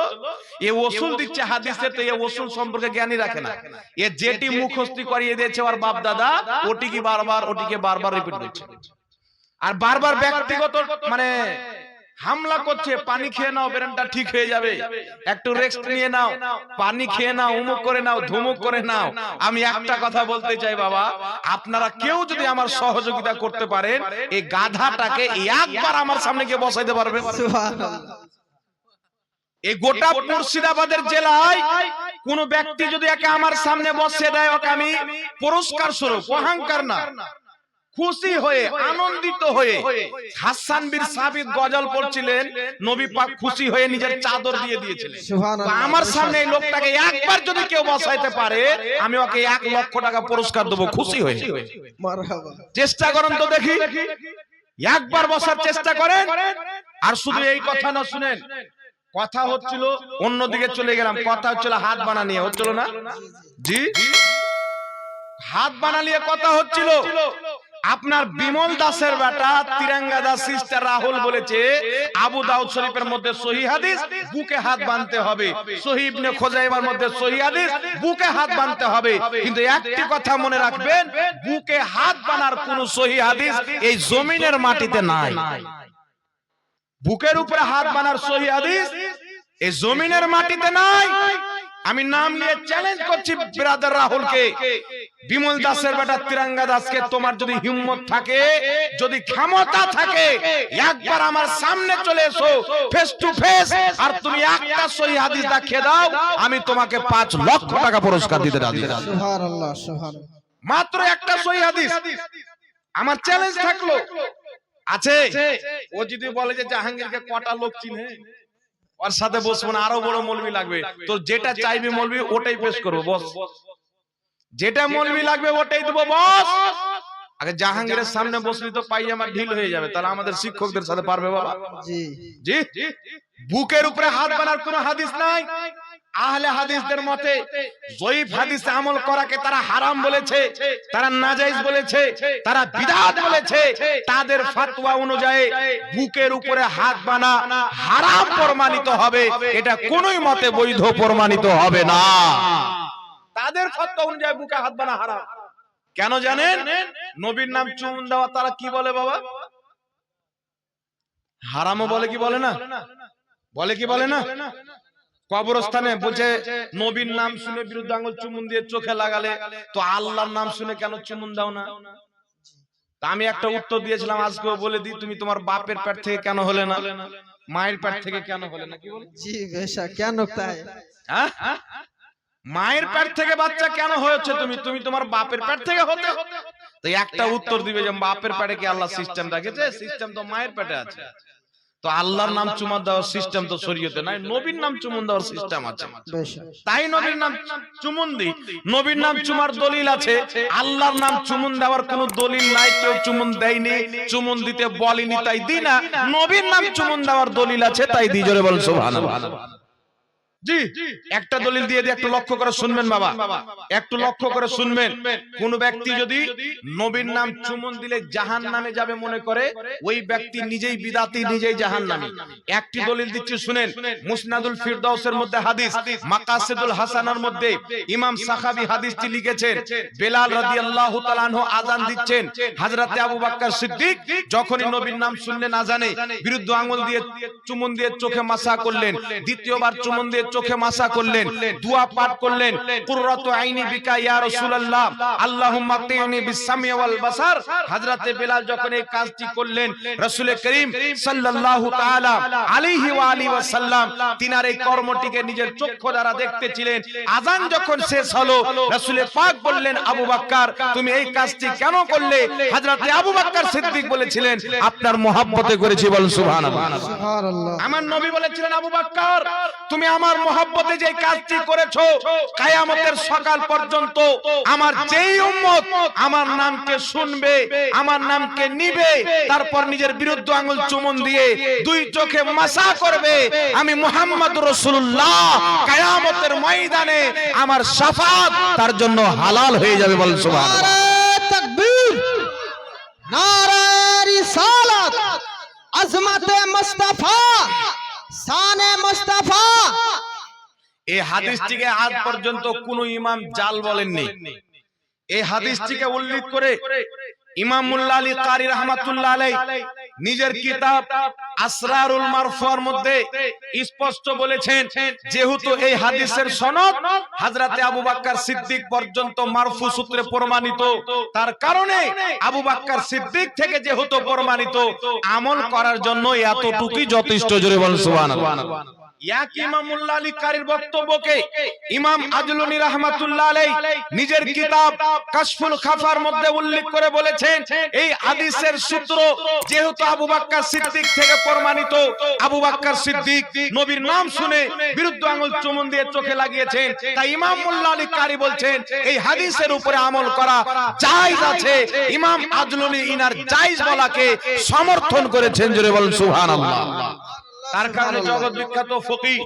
এই ওসুল দিচ্ছে হাদিসে, তো এই ওসুল সম্পর্কে জ্ঞানী রাখে না। এ যেটি মুখস্থি করিয়ে দিয়েছে ওর বাপ দাদা, ওটিকে বারবার রিপিট করছে। আর বারবার ব্যক্তিগত মানে হামলা করছে, পানি খেয়ে নাও ব্রেনটা ঠিক হয়ে যাবে, একটু রেস্ট নিয়ে নাও, পানি খেয়ে নাও, উমুক করে নাও, ধুমুক করে নাও। আমি একটা কথা বলতে চাই বাবা, আপনারা কেউ যদি আমার সহযোগিতা করতে পারেন, এই গাধাটাকে একবার আমার সামনে গিয়ে বসাইতে পারবেন? এই গোটা মুর্শিদাবাদের জেলায় কোন ব্যক্তি যদি একে আমার সামনে বসে দেয়, ওকে আমি পুরস্কার স্বরূপ, অহংকার না, খুশি হয়ে আনন্দিত হয়ে, হাসান বিন সাবিত গজল পড়ছিলেন, নবী পাক খুশি হয়ে নিজের চাদর দিয়ে দিয়েছিলেন। আমার সামনে এই লোকটাকে একবার যদি কেউ বসাইতে পারে, আমি ওকে 1 লক্ষ টাকা পুরস্কার দেবো, খুশি হয়ে। মারহাবা। চেষ্টা করেন তো দেখি, একবার বসার চেষ্টা করেন। আর শুধু এই কথা না, শুনেন, কথা হচ্ছিল অন্যদিকে চলে গেলাম, কথা হচ্ছিল হাত বানা নিয়ে, হচ্ছিল না? জি, হাত বানা নিয়ে কথা হচ্ছিল। আপনার বিমল দাসের বেটা তিরঙ্গা দাস সিস্টার রাহুল বলেছে আবু দাউদ শরীফের মধ্যে সহিহ হাদিস, বুকে হাত বাঁধতে হবে। সহিহ ইবনে খুজাইমার মধ্যে সহিহ হাদিস, বুকে হাত বাঁধতে হবে। কিন্তু একটি কথা মনে রাখবেন, বুকে হাত বাঁধার কোন সহিহ হাদিস এই জমিনের মাটিতে নাই। বুকের উপরে হাত বাঁধার সহিহ হাদিস এই জমিনের মাটিতে নাই। আমি নাম নিয়ে চ্যালেঞ্জ করছি ব্রাদার রাহুলকে, বিমল দাসের বেটা তিরঙ্গা দাসকে, তোমার যদি হিম্মত থাকে, যদি ক্ষমতা থাকে, একবার আমার সামনে চলে এসো ফেস টু ফেস, আর তুমি একটা সহিহ হাদিস দেখিয়ে দাও, আমি তোমাকে 5 লক্ষ টাকা পুরস্কার দিতে রাজি। সুবহানাল্লাহ, সুবহানাল্লাহ। মাত্র একটা সহিহ হাদিস আমার চ্যালেঞ্জ থাকলো আছে। ও যদি বলে যে জাহাঙ্গীরকে কটা লোক চিনে, ওর সাথে বসবো না, আরো বড় মৌলবি লাগবে, তো যেটা চাইবি মৌলবি ওটাই পেশ করবো, বস। যেটা মৌলবি লাগবে ওটাই দেবো বস। আগে জাহাঙ্গীরের সামনে বসলি তো পায়জামা ঢিল হয়ে যাবে, তাহলে আমাদের শিক্ষকদের সাথে পারবে বাবা? জি জি, বুকের উপরে হাত বানার কোনো হাদিস নাই। আহলে হাদিসদের মতে জয়ীফ হাদিসে আমল করাকে তারা হারাম বলেছে, তারা নাজায়েজ বলেছে, তারা বিদআত বলেছে। তাদের ফতোয়া অনুযায়ী বুকের উপরে হাত বানা হারাম প্রমাণিত হবে, এটা কোনোই মতে বৈধ প্রমাণিত হবে না। তাদের ফতোয়া অনুযায়ী বুকে হাত বানা হারাম। কেন জানেন? নবীর নাম চুমুন দেওয়া তারা কি বলে বাবা? হারামও বলে কি বলে না? বলে কি বলে না? কবরস্থানে বলছে নবীর নাম শুনে বিরুদ্ধে আঙ্গুল চুমুন দিয়ে চোখে লাগালে তো আল্লাহর নাম শুনে কেন চুমুন দাও না? তা আমি একটা উত্তর দিয়েছিলাম, আজকেও বলে দিই, তুমি তোমার বাপের পেট থেকে কেন হলে না, মায়ের পেট থেকে কেন হলে না? কি বলে? জি বেশা কেন তাই? হ্যাঁ, মায়ের পেট থেকে বাচ্চা কেন হয়েছে তুমি? তুমি তোমার বাপের পেট থেকে হতে। তো একটা উত্তর দিবে যে বাপের পেটে কি আল্লাহ সিস্টেম রেখেছে? সিস্টেম তো মায়ের পেটে আছে। তো আল্লাহর নাম চুমা দেওয়ার সিস্টেম তো শরীয়তে নাই, নবীর নাম চুমুন দেওয়ার সিস্টেম আছে। তাই নবীর নাম চুমুন দি, নবীর নাম চুমার দলিল আছে, আল্লাহর নাম চুমুন দেওয়ার কোনো দলিল নাই। কেউ চুমুন দেয়নি, চুমুন দিতে বলেনি, তাই দি না। নবীর নাম চুমুন দেওয়ার দলিল আছে, তাই দি। জোরে বল সুবহানাল্লাহ। জি, একটা দলিল দিয়ে একটু লক্ষ্য করে শুনবেন বাবা, একটু লক্ষ্য করে শুনবেন। কোন ব্যক্তি যদি নবীর নাম চুমুন দিলে জাহান্নামে যাবে মনে করে, ওই ব্যক্তি নিজেই বিদাতি, নিজেই জাহান্নামী। একটি দলিল দিচ্ছি শুনেন। মুসনাদুল ফিরদাউসের মধ্যে হাদিস, মাকাসিদুল হাসানার মধ্যে ইমাম সাখাবী হাদিসটি লিখেছেন। বেলাল রাদিয়াল্লাহু তাআলা আনহু আযান দিচ্ছেন, হযরতে আবু বকর সিদ্দিক যখনই নবীর নাম শুনলেন আযানে বিরুদ্ধ আঙ্গুল দিয়ে চুমুন দিয়ে চোখে মাসা করলেন, দ্বিতীয়বার চুমুন দিয়ে চোখে মাসা করলেন, দোয়া পাঠ করলেন, কুররাতু আইনি বিকা ইয়া রাসূলুল্লাহ, আল্লাহুম্মা কিনি বিস-সামি ওয়াল বাসার। হযরতে বেলাল যখন এই কাজটি করলেন, রাসূল করিম সাল্লাল্লাহু তাআলা আলাইহি ওয়া আলিহি ওয়াসাল্লাম তিনার এই কর্মটিকে নিজের চক্ষু দ্বারা দেখতেছিলেন। আযান যখন শেষ হলো, রাসূল পাক বললেন, আবু বকর তুমি এই কাজটি কেন করলে? হযরতে আবু বকর সিদ্দিক বলেছিলেন, আপনার মহব্বতে করেছি। বল সুবহানাল্লাহ। সুবহানাল্লাহ। আমার নবী বলেছিলেন, আবু বকর তুমি আমার মহব্বতে যে কাজটি করেছো, কিয়ামতের সকাল পর্যন্ত আমার যেই উম্মত আমার নামকে শুনবে, আমার নামকে নিবে, তারপর নিজের বিরুদ্ধ আঙ্গুল চুমুন দিয়ে দুই চোখে মাসা করবে, আমি মুহাম্মদুর রাসূলুল্লাহ কিয়ামতের ময়দানে আমার শাফাত তার জন্য হালাল হয়ে যাবে। বল সুবহানাল্লাহ। নারে তাকবীর, নারে রিসালাত, আজমতে মুস্তাফা, শানে মুস্তাফা। এই হাদিসটিকে আজ পর্যন্ত কোন ইমাম জাল বলেননি। এই হাদিসটিকে উল্লেখ করে ইমাম মুল্লা আলী কারি রাহমাতুল্লাহ আলাইহি নিজের কিতাব আসরারুল মারফুর মধ্যে স্পষ্ট বলেছেন, যেহেতু এই হাদিসের সনদ হযরতে আবু বকর সিদ্দিক পর্যন্ত মারফু সূত্রে প্রমাণিত, তার কারণে আবু বকর সিদ্দিক থেকে যেহেতু প্রমাণিত, আমল করার জন্য এতটুকুই যথেষ্ট। জোরে বলেন সুবহানাল্লাহ। এক ইমাম মুল্লা আলী কারীর বক্তব্যকে ইমাম আজলুনী রাহমাতুল্লাহ আলাইহি নিজের কিতাব কাশফুল খাফার মধ্যে উল্লেখ করে বলেছেন, এই হাদিসের সূত্র যেহেতু আবু বকর সিদ্দিক থেকে প্রমাণিত, আবু বকর সিদ্দিক নবীর নাম শুনে বিরুদ্ধ আঙ্গুল চুমুন দিয়ে চোখে লাগিয়েছেন, তাই ইমাম মুল্লা আলী কারী বলছেন এই হাদিসের উপরে আমল করা জায়েজ আছে। ইমাম আজলুনী ইনার জায়েজ বলাকে সমর্থন করেছেন। জোরে বলেন সুবহানাল্লাহ। তার কারণে জগৎ বিখ্যাত ফকিহ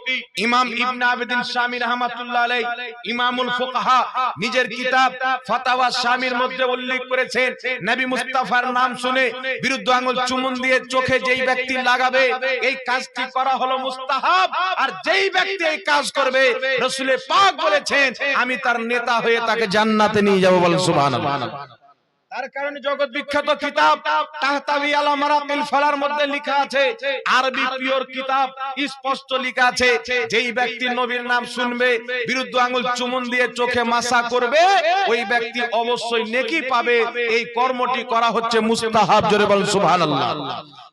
ইমাম ইবনে আবিদিন শামী রাহমাতুল্লাহ আলাইহি ইমামুল ফুকাহা নিজের কিতাব ফাতাওয়া শামীর মধ্যে উল্লেখ করেছেন, নবী মুস্তাফার নাম শুনে বিরুদ্ধ আঙ্গুল চুমুন দিয়ে চোখে যেই ব্যক্তি লাগাবে এই কাজটি করা হলো মুস্তাহাব, আর যেই ব্যক্তি এই কাজ করবে রাসূল পাক বলেছেন আমি তার নেতা হয়ে তাকে জান্নাতে নিয়ে যাব। বলেন সুবহানাল্লাহ। তার কারণে জগৎ বিখ্যাত কিতাব তাহতাবি আলা মারাকিল ফালার মধ্যে লেখা আছে, আরবি পিওর কিতাব, স্পষ্ট লেখা আছে, যেই ব্যক্তি নবীর নাম শুনবে বিরুদ্ধ আঙ্গুল চুমুন দিয়ে চোখে মাসা করবে ওই ব্যক্তি অবশ্যই নেকি পাবে। এই কর্মটি করা হচ্ছে মুস্তাহাব। জোরে বলেন সুবহানাল্লাহ।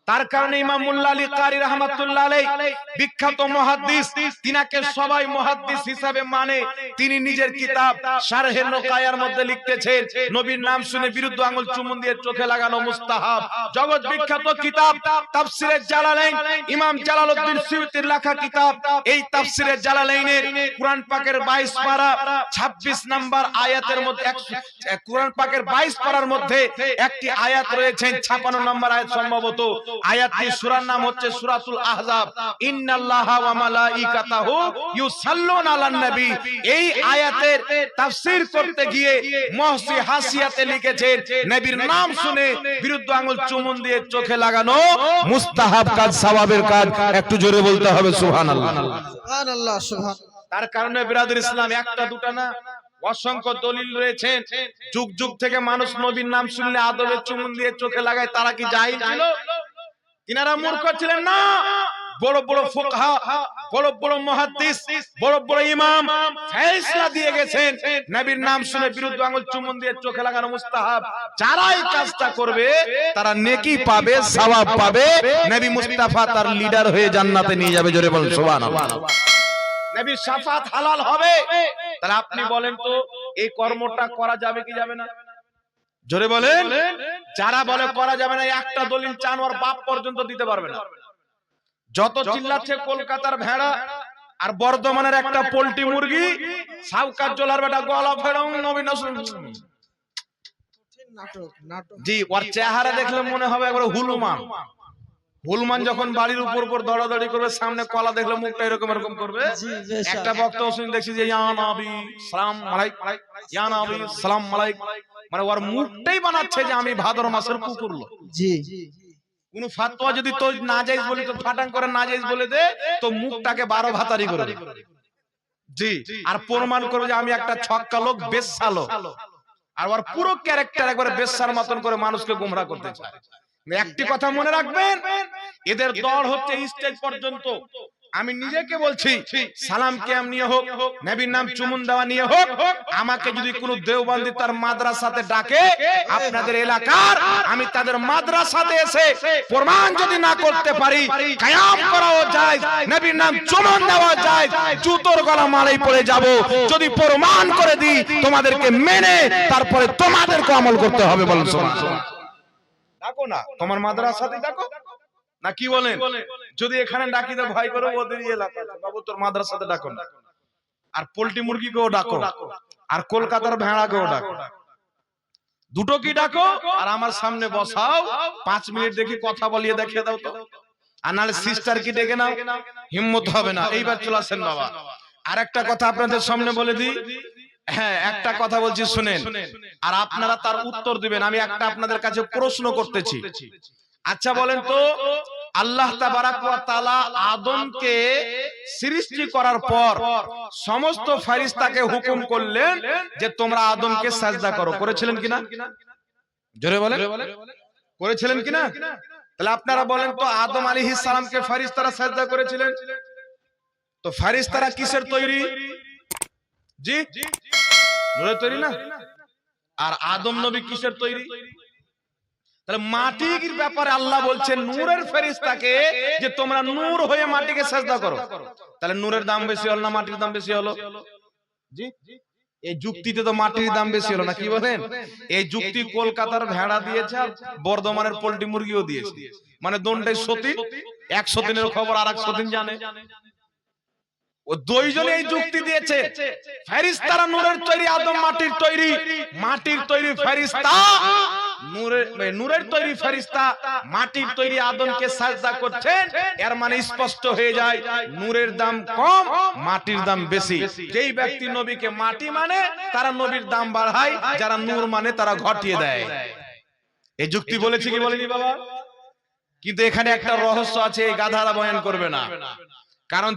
তার কারণে ইমাম মুল্লা আলী কারি রাহমাতুল্লাহ আলাইহি বিখ্যাত মুহাদ্দিস, তিনাকে সবাই মুহাদ্দিস হিসাবে মানে। তিনি নিজের কিতাব শারহে নুকায়ার মধ্যে লিখতেছেন, নবীর নাম শুনে বিরুদ্ধ আঙ্গুল চুমুন দিয়ে চোখে লাগানো মুস্তাহাব। জগৎ বিখ্যাত কিতাব তাফসিরে জালালাইন, ইমাম জালালউদ্দিন সুয়ুতির লেখা কিতাব। এই তাফসিরে জালালাইনের কুরআন পাকের 22 পারা 26 নাম্বার আয়াতের মধ্যে কুরআন পাকের 22 পারার মধ্যে একটি আয়াত রয়েছে, 56 নম্বর আয়াত সম্ভবত। আয়াতটি সূরার নাম হচ্ছে সূরাতুল আহজাব। ইন্নাল্লাহা ওয়া মালাইকাতাহু ইউসাল্লুনা আলান নবী। এই আয়াতের তাফসীর করতে গিয়ে মুহসি হাসিয়াতে লিখেছেন, নবীর নাম শুনে বিরুদ্ধ আঙ্গুল চুমুন দিয়ে চোখে লাগানো মুস্তাহাব কাজ, সওয়াবের কাজ। একটু জোরে বলতে হবে সুবহানাল্লাহ। সুবহানাল্লাহ, সুবহান। তার কারণে বিরাদর ইসলাম একটা দুটা না, অসংখ্য দলিল রয়েছে। যুগ যুগ থেকে মানুষ নবীর নাম শুনলে আদবের চুমুন দিয়ে চোখে লাগায়। তারা কি জাহিল ছিল? তিনারা মূর্খ ছিলেন না। বড় বড় ফুকহা, বড় বড় মুহাদ্দিস, বড় বড় ইমাম ফয়সালা দিয়ে গেছেন, নবীর নাম শুনে বিরুদ্ধ আঙ্গুল চুমুন দিয়ে চোখে লাগানো মুস্তাহাব। যারা এই কাজটা করবে তারা নেকি পাবে, সওয়াব পাবে। নবী মুস্তাফা তার লিডার হয়ে জান্নাতে নিয়ে যাবে। জোরে বলুন সুবহানাল্লাহ। নবীর শাফাত হালাল হবে। তাহলে আপনি বলেন তো এই কর্মটা করা যাবে কি যাবে না? জোরে বলেন। যারা বলে করা যাবে না, একটা দলিল চান ওর বাপ পর্যন্ত দিতে পারবে না। যত চিল্লাচ্ছে কলকাতার ভেড়া আর বর্ধমানের একটা পোল্ট্রি মুরগি, সাউকাত জোলার বেটা গলা ফেরাও নবী নসল। নাটক, নাটক। জি, ওর চেহারা দেখলে মনে হবে একবার হুলুমান। হুলমান যখন বাড়ির উপর উপর দৌড়াদৌড়ি করবে, সামনে কলা দেখলে মুখটা এরকম এরকম করবে। একটা বক্তব্য শুনে দেখছি যে ইয়া নবী সালাম আলাইক, ইয়া নবী সালাম আলাইক, মানে ওর মুখটাই বানাচ্ছে যে আমি ভাদর মাসের কুকুর লোক। জি, কোন ফাতোয়া যদি তো নাজায়েজ বলি তো ফাটাং করে নাজায়েজ বলে দে, তো মুখটাকে 12 ভাতারি করে দে। জি, আর প্রমাণ করবে যে আমি একটা ছক্কা লোক, বেশ্যা লোক। আর ওর পুরো ক্যারেক্টার একবারে বেশ্যার মতন করে মানুষকে গোমরা করতে চায়। একটি কথা মনে রাখবেন, এদের দল হচ্ছে স্টেজ পর্যন্ত। আমি নিজেকে বলছি, সালাম কিয়াম নিয়ে হোক, নবীর নাম চুমুন দেওয়া নিয়ে হোক, আমাকে যদি কোনো দেওবন্দি তার মাদ্রাসাতে ডাকে আপনাদের এলাকার, আমি তাদের মাদ্রাসাতে এসে প্রমাণ যদি না করতে পারি, কায়াম করাও যায়, নবীর নাম চুমুন দেওয়া যায়, জুতোর গলা মালাই পড়ে যাব। যদি প্রমাণ করে দিই তোমাদেরকে মেনে তারপরে তোমাদেরকে আমল করতে হবে। বলুন সুবহানাল্লাহ। ডাকো না, তোমার মাদ্রাসাতে ডাকো না, কি বলেন? যদি এখানে ডাকি তো ভয় করে ওদের এলাকা, বাবু তোর মাদ্রাসাতে ডাকো না। আর পোল্ট্রি মুরগিকেও ডাকো, আর কলকাতার ভেড়াকেও ডাকো, দুটো কি ডাকো। আর আমার সামনে বসাও, 5 মিনিট দেখি কথা বলিয়ে দেখিয়ে দাও তো। আর নাহলে সিস্টার কি ডেকে নাও, হিম্মত হবে না। এইবার চলে আসেন বাবা। আর একটা কথা আপনাদের সামনে বলে দিই, হ্যাঁ একটা কথা বলছি শুনেন, আর আপনারা তার উত্তর দিবেন। আমি একটা আপনাদের কাছে প্রশ্ন করতেছি। আচ্ছা বলেন তো, আল্লাহ তাবারাক ওয়া তাআলা আদমকে সৃষ্টি করার পর সমস্ত ফেরেশতাকে হুকুম করলেন যে তোমরা আদমকে সাজদা করো, করেছিলেন কিনা? জোরে বলেন, করেছিলেন কিনা? তাহলে আপনারা বলেন তো, আদম আলাইহিস সালামকে ফেরেশতারা সাজদা করেছিলেন, তো ফেরেশতারা কিসের তৈরি? জি, নূরের তৈরি না? আর আদম নবী কিসের তৈরি? তাহলে মাটির ব্যাপারে আল্লাহ বলছেন নূরের ফেরেশতাকে যে তোমরা নূর হয়ে মাটিকে সাজদা করো। তাহলে নূরের দাম বেশি হলো না মাটির দাম বেশি হলো? জি, এই যুক্তিতে তো মাটির দাম বেশি হলো না, কি বলেন? এই যুক্তি কলকাতার ভেড়া দিয়েছে আর বর্ধমানের পোল্ট্রি মুরগিও দিয়েছে। মানে দোনটাই সতীন, 100 দিনের খবর আর 100 দিন জানে। ও দুইজনে এই যুক্তি দিয়েছে, ফেরেশতারা নূরের তৈরি, আদম মাটির তৈরি। মাটির তৈরি ফেরেশতা, নূরের তৈরি ফেরেশতা মাটির তৈরি আদমকে সাজদা করছেন। এর মানে স্পষ্ট হয়ে যায় নূরের দাম কম, মাটির দাম বেশি। যেই ব্যক্তি নবীকে মাটি মানে তারা নবীর দাম বাড়ায়, যারা নূর মানে তারা ঘটিয়ে দেয়। এই যুক্তি বলেছি কি বলেনি বাবা? কিন্তু এখানে একটা রহস্য আছে, এই গাধারা বয়ান করবে না। কারণ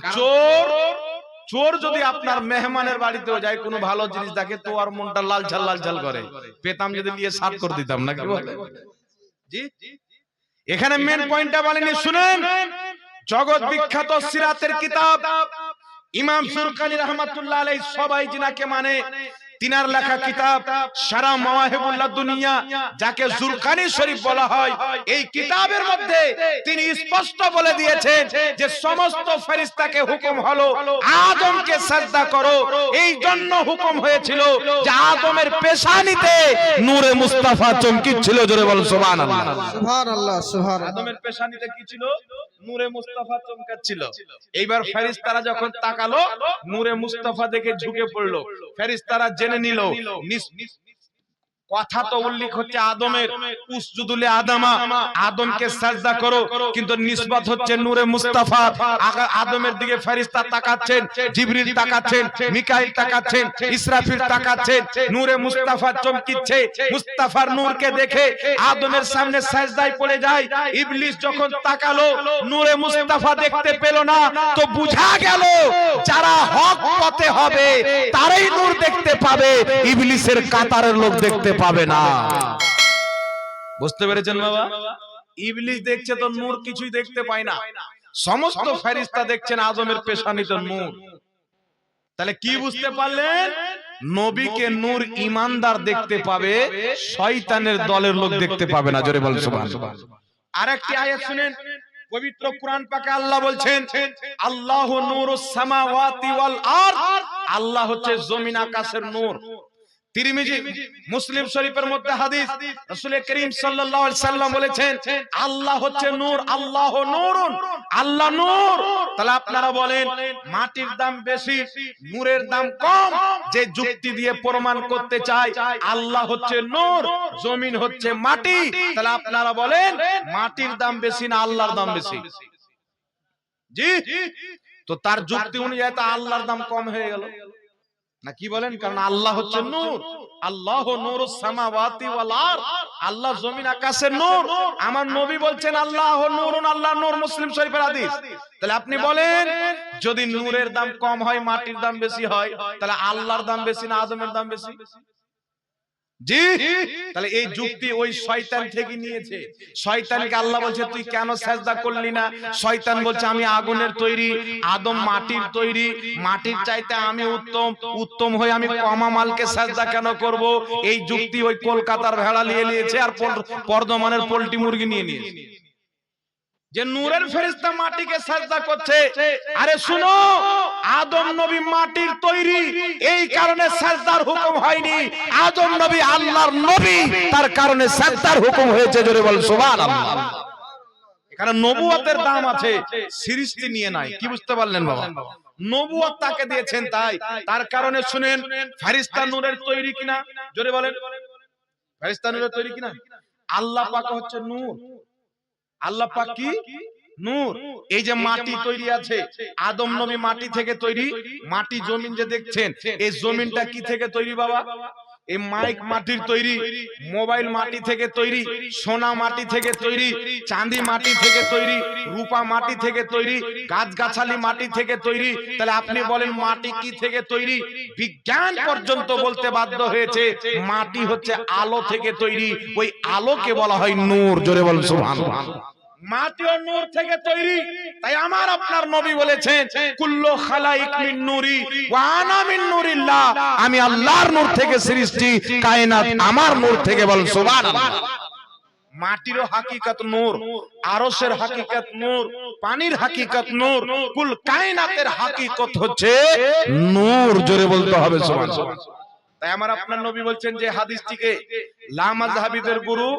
চোর যদি আপনার মেহমানের বাড়িতেও যায়, কোনো ভালো জিনিস দেখে তো আর মনটা লাল ঝাল করে। পেতাম যদি নিয়ে সাত করে দিতাম না, কি বলে? জি, এখানে মেন পয়েন্টটা বলেনি, শুনেন। জগৎ বিখ্যাত সিরাতের কিতাব ইমাম সুরকানি রাহমাতুল্লাহ আলাইহি সবাই জিনাকে মানে, তিনার লেখা কিতাব সারা মাওয়াহিবুল্লাহ দুনিয়া, যাকে জুরকানি শরীফ বলা হয়, এই কিতাবের মধ্যে তিনি স্পষ্ট বলে দিয়েছেন যে সমস্ত ফেরেশতাকে হুকুম হলো আদমকে সাজদা করো। এই জন্য হুকুম হয়েছিল যে আদমের পেশানিতে নূরে মুস্তাফা চমকিছিল। জোরে বল সুবহানাল্লাহ। সুবহানাল্লাহ সুবহানাল্লাহ। আদমের পেশানিতে কি ছিল? নূরে মুস্তাফা চমকাচ্ছিল। এইবার ফেরেশতারা যখন তাকালো, নূরে মুস্তাফা দেখে ঝুঁকে পড়লো। ফেরেশতারা জেনে নিল কথা তো উল্লেখ হচ্ছে আদমের, উসজুদুলে আদামা, আদমকে সাজদা করো, কিন্তু নিসবত হচ্ছে নূরে মুস্তাফা। আদমের দিকে ফেরেশতা তাকাচ্ছেন, জিবরিল তাকাচ্ছেন, মিকাইল তাকাচ্ছেন, ইসরাফিল তাকাচ্ছেন, নূরে মুস্তাফা চমকিচ্ছে। মুস্তাফার নূরকে দেখে আদমের সামনে সাজদায় পড়ে যায়। ইবলিস যখন তাকালো, নূরে মুস্তাফা দেখতে পেল না, তো বুঝা গেল যারা হক পথে হবে তারাই নূর দেখতে পাবে, ইবলিসের কাতারের লোক দেখতে পাবে না। বুঝতে পেরেছেন বাবা? ইবলিস দেখছে তো নূর কিছুই দেখতে পায় না, সমস্ত ফেরেশতা দেখছেন আদমের পেশানিতে নূর। তাহলে কি বুঝতে পারলেন? নবীকে নূর ইমানদার দেখতে পাবে, শয়তানের দলের লোক দেখতে পাবে না। জোরে বলেন সুবহানাল্লাহ। আরেকটি আয়াত শুনেন, পবিত্র কোরআন পাকে আল্লাহ বলছেন, আল্লাহু নূরুস সামাওয়াতি ওয়াল আরদ, আল্লাহ হচ্ছে জমিন আকাশের নূর। তিরমিজি মুসলিম শরীফের মধ্যে হাদিস, রাসূল করিম সাল্লাল্লাহু আলাইহি সাল্লাম বলেছেন আল্লাহ হচ্ছে নূর, আল্লাহ নূরুন, আল্লাহ নূর। তাহলে আপনারা বলেন মাটির দাম বেশি, নূরের দাম কম, যে যুক্তি দিয়ে প্রমাণ করতে চায় আল্লাহ হচ্ছে নূর, জমিন হচ্ছে মাটি, তাহলে আপনারা বলেন মাটির দাম বেশি না আল্লাহর দাম বেশি? জি, তো তার যুক্তি অনুযায়ী তো আল্লাহর দাম কম হয়ে গেল না, কি বলেন? কারণ আল্লাহ হচ্ছে নূর, আল্লাহ নূরুস সামাওয়াতি ওয়াল আরদ, আল্লাহ জমিন আকাশের নূর। আমার নবী বলছেন আল্লাহ নূরুন, আল্লাহ নূর, মুসলিম শরীফের হাদিস। তাহলে আপনি বলেন যদি নূরের দাম কম হয়, মাটির দাম বেশি হয়, তাহলে আল্লাহর দাম বেশি না আদমের দাম বেশি? জি, তাহলে এই যুক্তি ওই শয়তান থেকে নিয়েছে। শয়তানকে আল্লাহ বলছে তুই কেন সাজদা করলি না? শয়তান বলছে আমি আগুনের তৈরি, আদম মাটির তৈরি, মাটির চাইতে আমি উত্তম, উত্তম হয়ে আমি কমা মালকে সাজদা কেন করব? এই যুক্তি ওই কলকাতার ভেড়া নিয়ে নিয়েছে আর বর্ধমানের পোল্ট্রি মুরগি নিয়ে নিয়েছে, যে নূরের ফেরেশতা মাটিকে সাজদা করছে। আরে শুনো, আদম নবী মাটির তৈরি, এই কারণে সাজদার হুকুম হয়নি। আদম নবী আল্লাহর নবী, তার কারণে সাজদার হুকুম হয়েছে। জোরে বল সুবহানাল্লাহ। এখানে নবুয়তের দাম আছে, সৃষ্টি নিয়ে নাই। কি বুঝতে পারলেন বাবা? নবুয়ত তাকে দিয়েছেন, তাই তার কারণে শুনেন ফেরেশতা নূরের তৈরি কিনা? জোরে বলেন, ফেরেশতা নূরের তৈরি কিনা? আল্লাহ পাক হচ্ছে নূর, আল্লাহ পাক কি? নূর। এই যে মাটি তৈরি আছে, আদম নবী মাটি থেকে তৈরি। মাটি জমিন যে দেখছেন, এই জমিনটা কি থেকে তৈরি বাবা? এই মাইক মাটির তৈরি, মোবাইল মাটি থেকে তৈরি, সোনা মাটি থেকে তৈরি, চাঁদি মাটি থেকে তৈরি, রূপা মাটি থেকে তৈরি, গাছগাছালি মাটি থেকে তৈরি। তাহলে আপনি বলেন মাটি কি থেকে তৈরি? বিজ্ঞান পর্যন্ত বলতে বাধ্য হয়েছে মাটি হচ্ছে আলো থেকে তৈরি, ওই আলোকে বলা হয় নূর। জোরে বলেন সুবহানাল্লাহ। মাটি ও নূর থেকে তৈরি। তাই আমার আপনার নবী বলেছেন কুল্লু খালাইক মিন নূরি ওয়া আনা মিন নূরিল্লাহ, আমি আল্লাহর নূর থেকে সৃষ্টি, কায়নাত আমার নূর থেকে। বল সুবহানাল্লাহ। মাটিরও হাকিকত নূর, আরশের হাকিকত নূর, পানির হাকিকত নূর, কুল কায়নাতের হাকিকত হচ্ছে নূর। জোরে বলতে হবে সুবহানাল্লাহ। তাই আমার আপনার নবী বলছেন যে হাদিসটিকে লামাযহাবিদের গুরু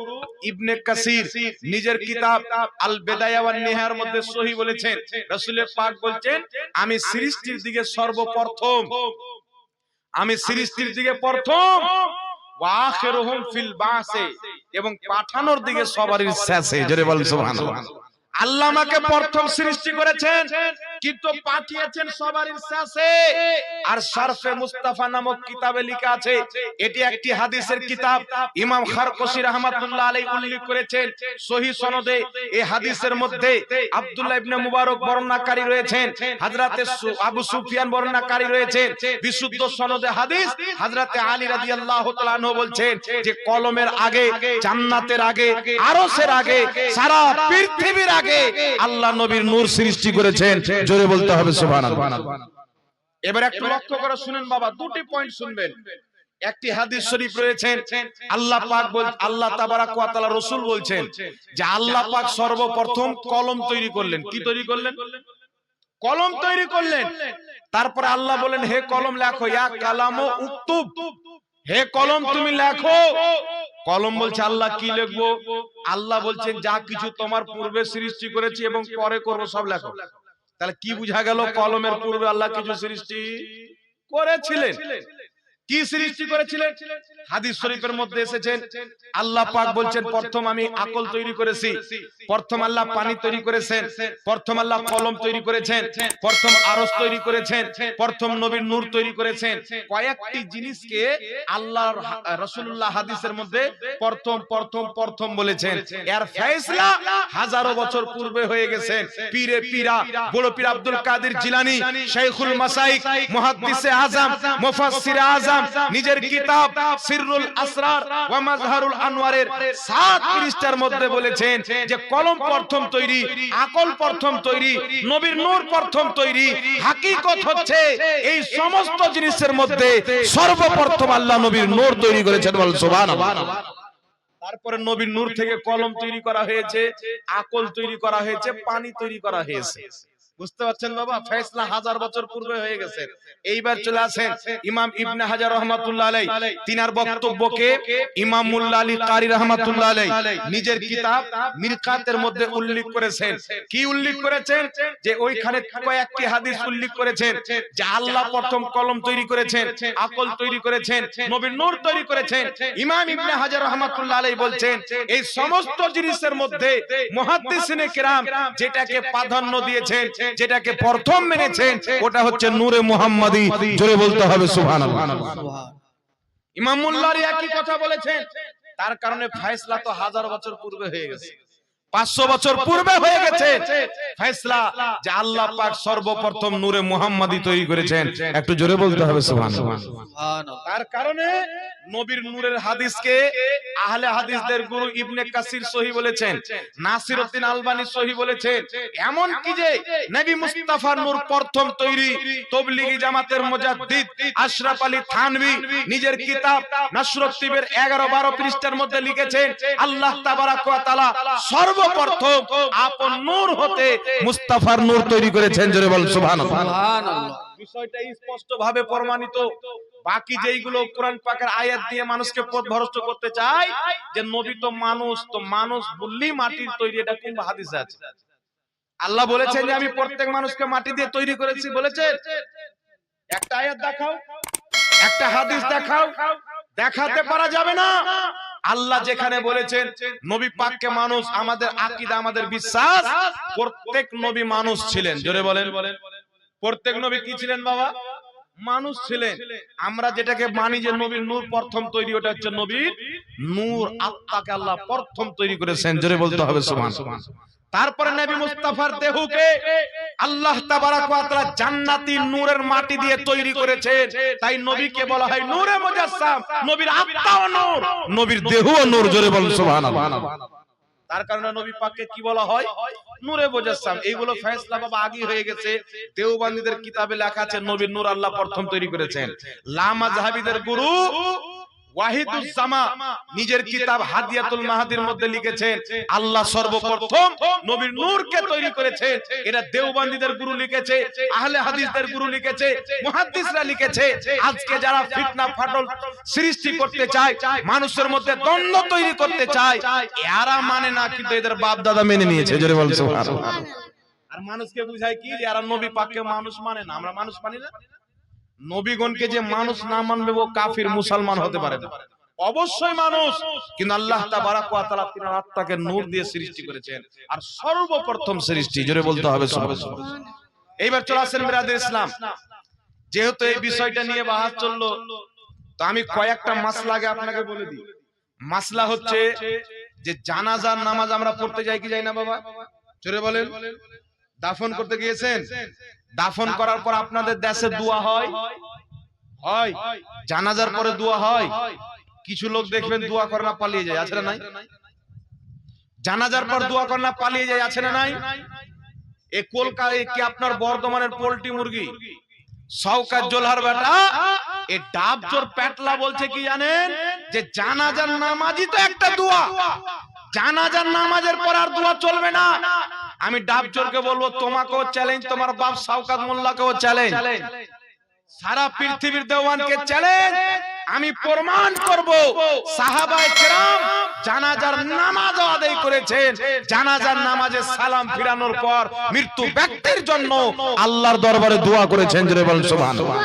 ইবনে কাসির নিজের কিতাব আল বিদায়া ওয়ান নিহায়ার মধ্যে সহিহ বলেছেন। রাসূল পাক বলছেন আমি সৃষ্টির দিকে সর্বপ্রথম, আমি সৃষ্টির দিকে প্রথম, ওয়া আখিরুহুম ফিল বাসে, এবং পাঠানোর দিকে সবারই শেষে। জোরে বলেন সুবহানাল্লাহ। আল্লাহ আমাকে প্রথম সৃষ্টি করেছেন, কিন্তু পাঠিয়েছেন সবারই শেষে। আর শারফে মুস্তাফা নামক কিতাবে লেখা আছে, এটি একটি হাদিসের কিতাব। ইমাম খারকশী রাহমাতুল্লাহ আলাইহি উল্লেখ করেছেন সহিহ সনদে। এই হাদিসের মধ্যে আব্দুল্লাহ ইবনে মুবারক বর্ণনাকারী রয়েছেন, হযরতে আবু সুফিয়ান বর্ণনাকারী রয়েছেন। বিশুদ্ধ সনদে হাদিস হযরতে আলী রাদিয়াল্লাহু তাআলা আনহু বলছেন যে কলমের আগে, জান্নাতের আগে, আরশের আগে, সারা পৃথিবীর আগে আল্লাহ নবীর নূর সৃষ্টি করেছেন। জোরে বলতে হবে সুবহানাল্লাহ। এবার একটু লক্ষ্য করে শুনেন বাবা, দুটি পয়েন্ট শুনবেন। একটি হাদিস শরীফ রয়েছে, আল্লাহ পাক আল্লাহ তাবারাক ওয়া তাআলা রাসূল বলছেন যে আল্লাহ পাক সর্বপ্রথম কলম তৈরি করলেন। কি তৈরি করলেন? কলম তৈরি করলেন। তারপরে আল্লাহ বলেন, হে কলম লেখো, ইয়া কালামু উকতুব, হে কলম তুমি লেখো। কলম বলছে আল্লাহ কি লিখবো? আল্লাহ বলছেন যা কিছু তোমার পূর্বে সৃষ্টি করেছি এবং পরে করবো সব লেখো। তাহলে কি বুঝা গেল? কলমের পূর্বে আল্লাহ কিছু সৃষ্টি করেছিলেন। কি সৃষ্টি করেছিলেন? হাদিস শরীফের মধ্যে এসেছেন আল্লাহ পাক বলছেন প্রথম আমি আকল তৈরি করেছি, প্রথম আল্লাহ পানি তৈরি করেছেন, প্রথম আল্লাহ কলম তৈরি করেছেন, প্রথম আরশ তৈরি করেছেন, প্রথম নবীর নূর তৈরি করেছেন। কয়েকটি জিনিসকে আল্লাহর রাসূলুল্লাহ হাদিসের মধ্যে প্রথম প্রথম প্রথম বলেছেন। এর ফয়সালা হাজারো বছর পূর্বে হয়ে গেছে। পীরে পীরা বড় পীর আব্দুল কাদের জিলানী, শাইখুল মাসাইক, মুহাদ্দিসে আযম, মুফাসসিরে আযম নিজের কিতাব সিররুল আসরার ওয়া মাজহারুল আনওয়ারের 7 পৃষ্ঠার মধ্যে বলেছেন যে কলম প্রথম তৈরি, আকল প্রথম তৈরি, নবীর নূর প্রথম তৈরি। হাকিকত হচ্ছে এই সমস্ত জিনিসের মধ্যে সর্বপ্রথম আল্লাহ নবীর নূর তৈরি করেছেন। বল সুবহানাল্লাহ। তারপরে নবীর নূর থেকে কলম তৈরি করা হয়েছে, আকল তৈরি করা হয়েছে, পানি তৈরি করা হয়েছে। বুঝতে পারছেন বাবা? ফয়সালা হাজার বছর পূর্বে হয়ে গেছে। এইবার চলে আসেন ইমাম ইবনে হাজার রাহমাতুল্লাহ আলাইহি, তিনার বক্তব্যকে ইমাম মুল্লা আলী কারি রাহমাতুল্লাহ আলাইহি নিজের কিতাব মিরকাতের মধ্যে উল্লেখ করেছেন। কি উল্লেখ করেছেন? যে ওইখানে কয়েকটি হাদিস উল্লেখ করেছেন যে আল্লাহ প্রথম কলম তৈরি করেছেন, আকল তৈরি করেছেন, নবীর নূর তৈরি করেছেন। ইমাম ইবনে হাজার রাহমাতুল্লাহ আলাইহি বলছেন এই সমস্ত জিনিসের মধ্যে মুহাদ্দিসিনে কিরাম যেটাকে প্রাধান্য দিয়েছেন, যেটাকে প্রথম মেনেছেন, ওটা হচ্ছে নূরে মুহাম্মাদি। জোরে বলতে হবে সুবহানাল্লাহ। ইমাম মুল্লারি একই কথা বলেছেন। তার কারণে ফয়সালা তো হাজার বছর পূর্বে হয়ে গেছে, 500 বছর পূর্বে হয়ে গেছে ফয়সালা যে আল্লাহ পাক সর্বপ্রথম নূরে মুহাম্মাদি তৈরি করেছেন। একটু জোরে বলতে হবে সুবহানাল্লাহ। তার কারণে নবীর নূরের হাদিসকে আহলে হাদিসদের গুরু ইবনে কাসির সহিহ বলেছেন, নাসিরউদ্দিন আলবানী সহিহ বলেছেন। এমন কি যে নবী মুস্তাফার নূর প্রথম তৈরি। তাবলীগী জামাতের মুজাদ্দিদ আশরাফ আলী থানভী নিজের কিতাব নাসরুত তিবের 11-12 পৃষ্ঠার মধ্যে লিখেছেন আল্লাহ তাবারাক ওয়া তাআলা সর্বপ্রথম আপন নূর হতে মুস্তাফার নূর তৈরি করেছেন। জোরে বল সুবহানাল্লাহ। বিষয়টা স্পষ্ট ভাবে প্রমাণিত। বাকি যেইগুলো কোরআন পাকের আয়াত দিয়ে মানুষকে পথভ্রষ্ট করতে চায় যে নবী তো মানুষ, তো মানুষ বললেই মাটির তৈরি, এটা কোন হাদিসে আছে? আল্লাহ বলেছেন যে আমি প্রত্যেক মানুষকে মাটি দিয়ে তৈরি করেছি বলেছেন? একটা আয়াত দেখাও, একটা হাদিস দেখাও। দেখাতে পারা যাবে না। আল্লাহ যেখানে বলেছেন নবী পাককে মানুষ, আমাদের আকীদা, আমাদের বিশ্বাস প্রত্যেক নবী মানুষ ছিলেন। জোরে বলেন, প্রত্যেক নবী কি ছিলেন বাবা? মানুষ ছিলেন। আমরা যেটাকে মানি যে নবীর নূর প্রথম তৈরি, ওটা হচ্ছে নবীর নূর, আত্মাকে আল্লাহ প্রথম তৈরি করেছেন। জোরে বলতে হবে সুবহানাল্লাহ। তারপরে নবী মুস্তাফার দেহকে আল্লাহ তাবারাক ওয়া তাআলা জান্নাতি নূরের মাটি দিয়ে তৈরি করেছেন। তাই নবীকে বলা হয় নূরে মুজাসসাম। নবীর আত্মাও নূর, নবীর দেহও নূর। জোরে বলুন সুবহানাল্লাহ। তার কারণে নবী পাককে কি বলা হয়? নূরে মুজাসসাম। এইগুলো ফয়সালা বাবা আগে হয়ে গেছে। দেওবন্দীদের কিতাবে লেখা আছে নবীর নূর আল্লাহ প্রথম তৈরি করেছেন। লামাযহাবীদের গুরু ওয়াহিদুজ্জামা নিজের কিতাব হাদিয়াতুল মাহাদির মধ্যে লিখেছেন আল্লাহ সর্বপ্রথম নবীর নূরকে তৈরি করেছেন। এটা দেওবন্দীদের গুরু লিখেছে, আহলে হাদিসদের গুরু লিখেছে, মুহাদ্দিসরা লিখেছে। আজকে যারা ফিতনা ফাটল সৃষ্টি করতে চায়, মানুষের মধ্যে দ্বন্দ্ব তৈরি করতে চায়, এরা মানে না, কিন্তু এদের বাপ দাদা মেনে নিয়েছে। জোরে বল সুবহানাল্লাহ। আর মানুষকে বুঝায় কি যে এরা নবী পাককে মানুষ মানে না, আমরা মানুষ মানি না। নবীগণকে যে মানুষ না মানবে ও কাফির, মুসলমান হতে পারে না। অবশ্যই মানুষ, কিন্তু আল্লাহ তাবারাক ওয়া তাআলা তিনার আত্মাকে নূর দিয়ে সৃষ্টি করেছেন। আর সর্বপ্রথম সৃষ্টি। জোরে বলতে হবে সুবহানাল্লাহ। এইবার চলে আসেন বিরাদর ইসলাম। যেহেতু এই বিষয়টা নিয়ে বাহাস চললো, তো আমি কয়েকটা মাসলা আগে আপনাকে বলে দিই। মাসলা হচ্ছে যে জানাজার নামাজ আমরা পড়তে যাই কি যাই না বাবা? জোরে বলেন। দাফন করতে গিয়েছেন, দাফন করার পর আপনাদের দেশে দোয়া হয়, হয় জানাজার পরে দোয়া হয়। কিছু লোক দেখবেন দোয়া করে না পালিয়ে যায়, আছে না নাই? জানাজার পর দোয়া করে না পালিয়ে যায়, আছে না নাই? এই কলকাতায় কি আপনার বর্ধমানের পোল্ট্রি মুরগি শওকত জোলহার বেটা এই ডাব জোর পেটলা বলছে কি জানেন, যে জানাজার নামাজই তো একটা দোয়া, জানাজার নামাজের পর আর দোয়া চলবে না। আমি ডাব জোরকে বলবো, তোমাকেও চ্যালেঞ্জ, তোমার বাপ শওকত মোল্লাকেও চ্যালেঞ্জ, সারা পৃথিবীর দেওয়ানকে চ্যালেঞ্জ, আমি প্রমাণ করব সাহাবায়ে কেরাম জানাজার নামাজ আদায় করেছেন, জানাজার নামাজে সালাম ফিরানোর পর মৃত্যু ব্যক্তির জন্য আল্লাহর দরবারে দোয়া করেছেন। জোরে বলেন সুবহানাল্লাহ।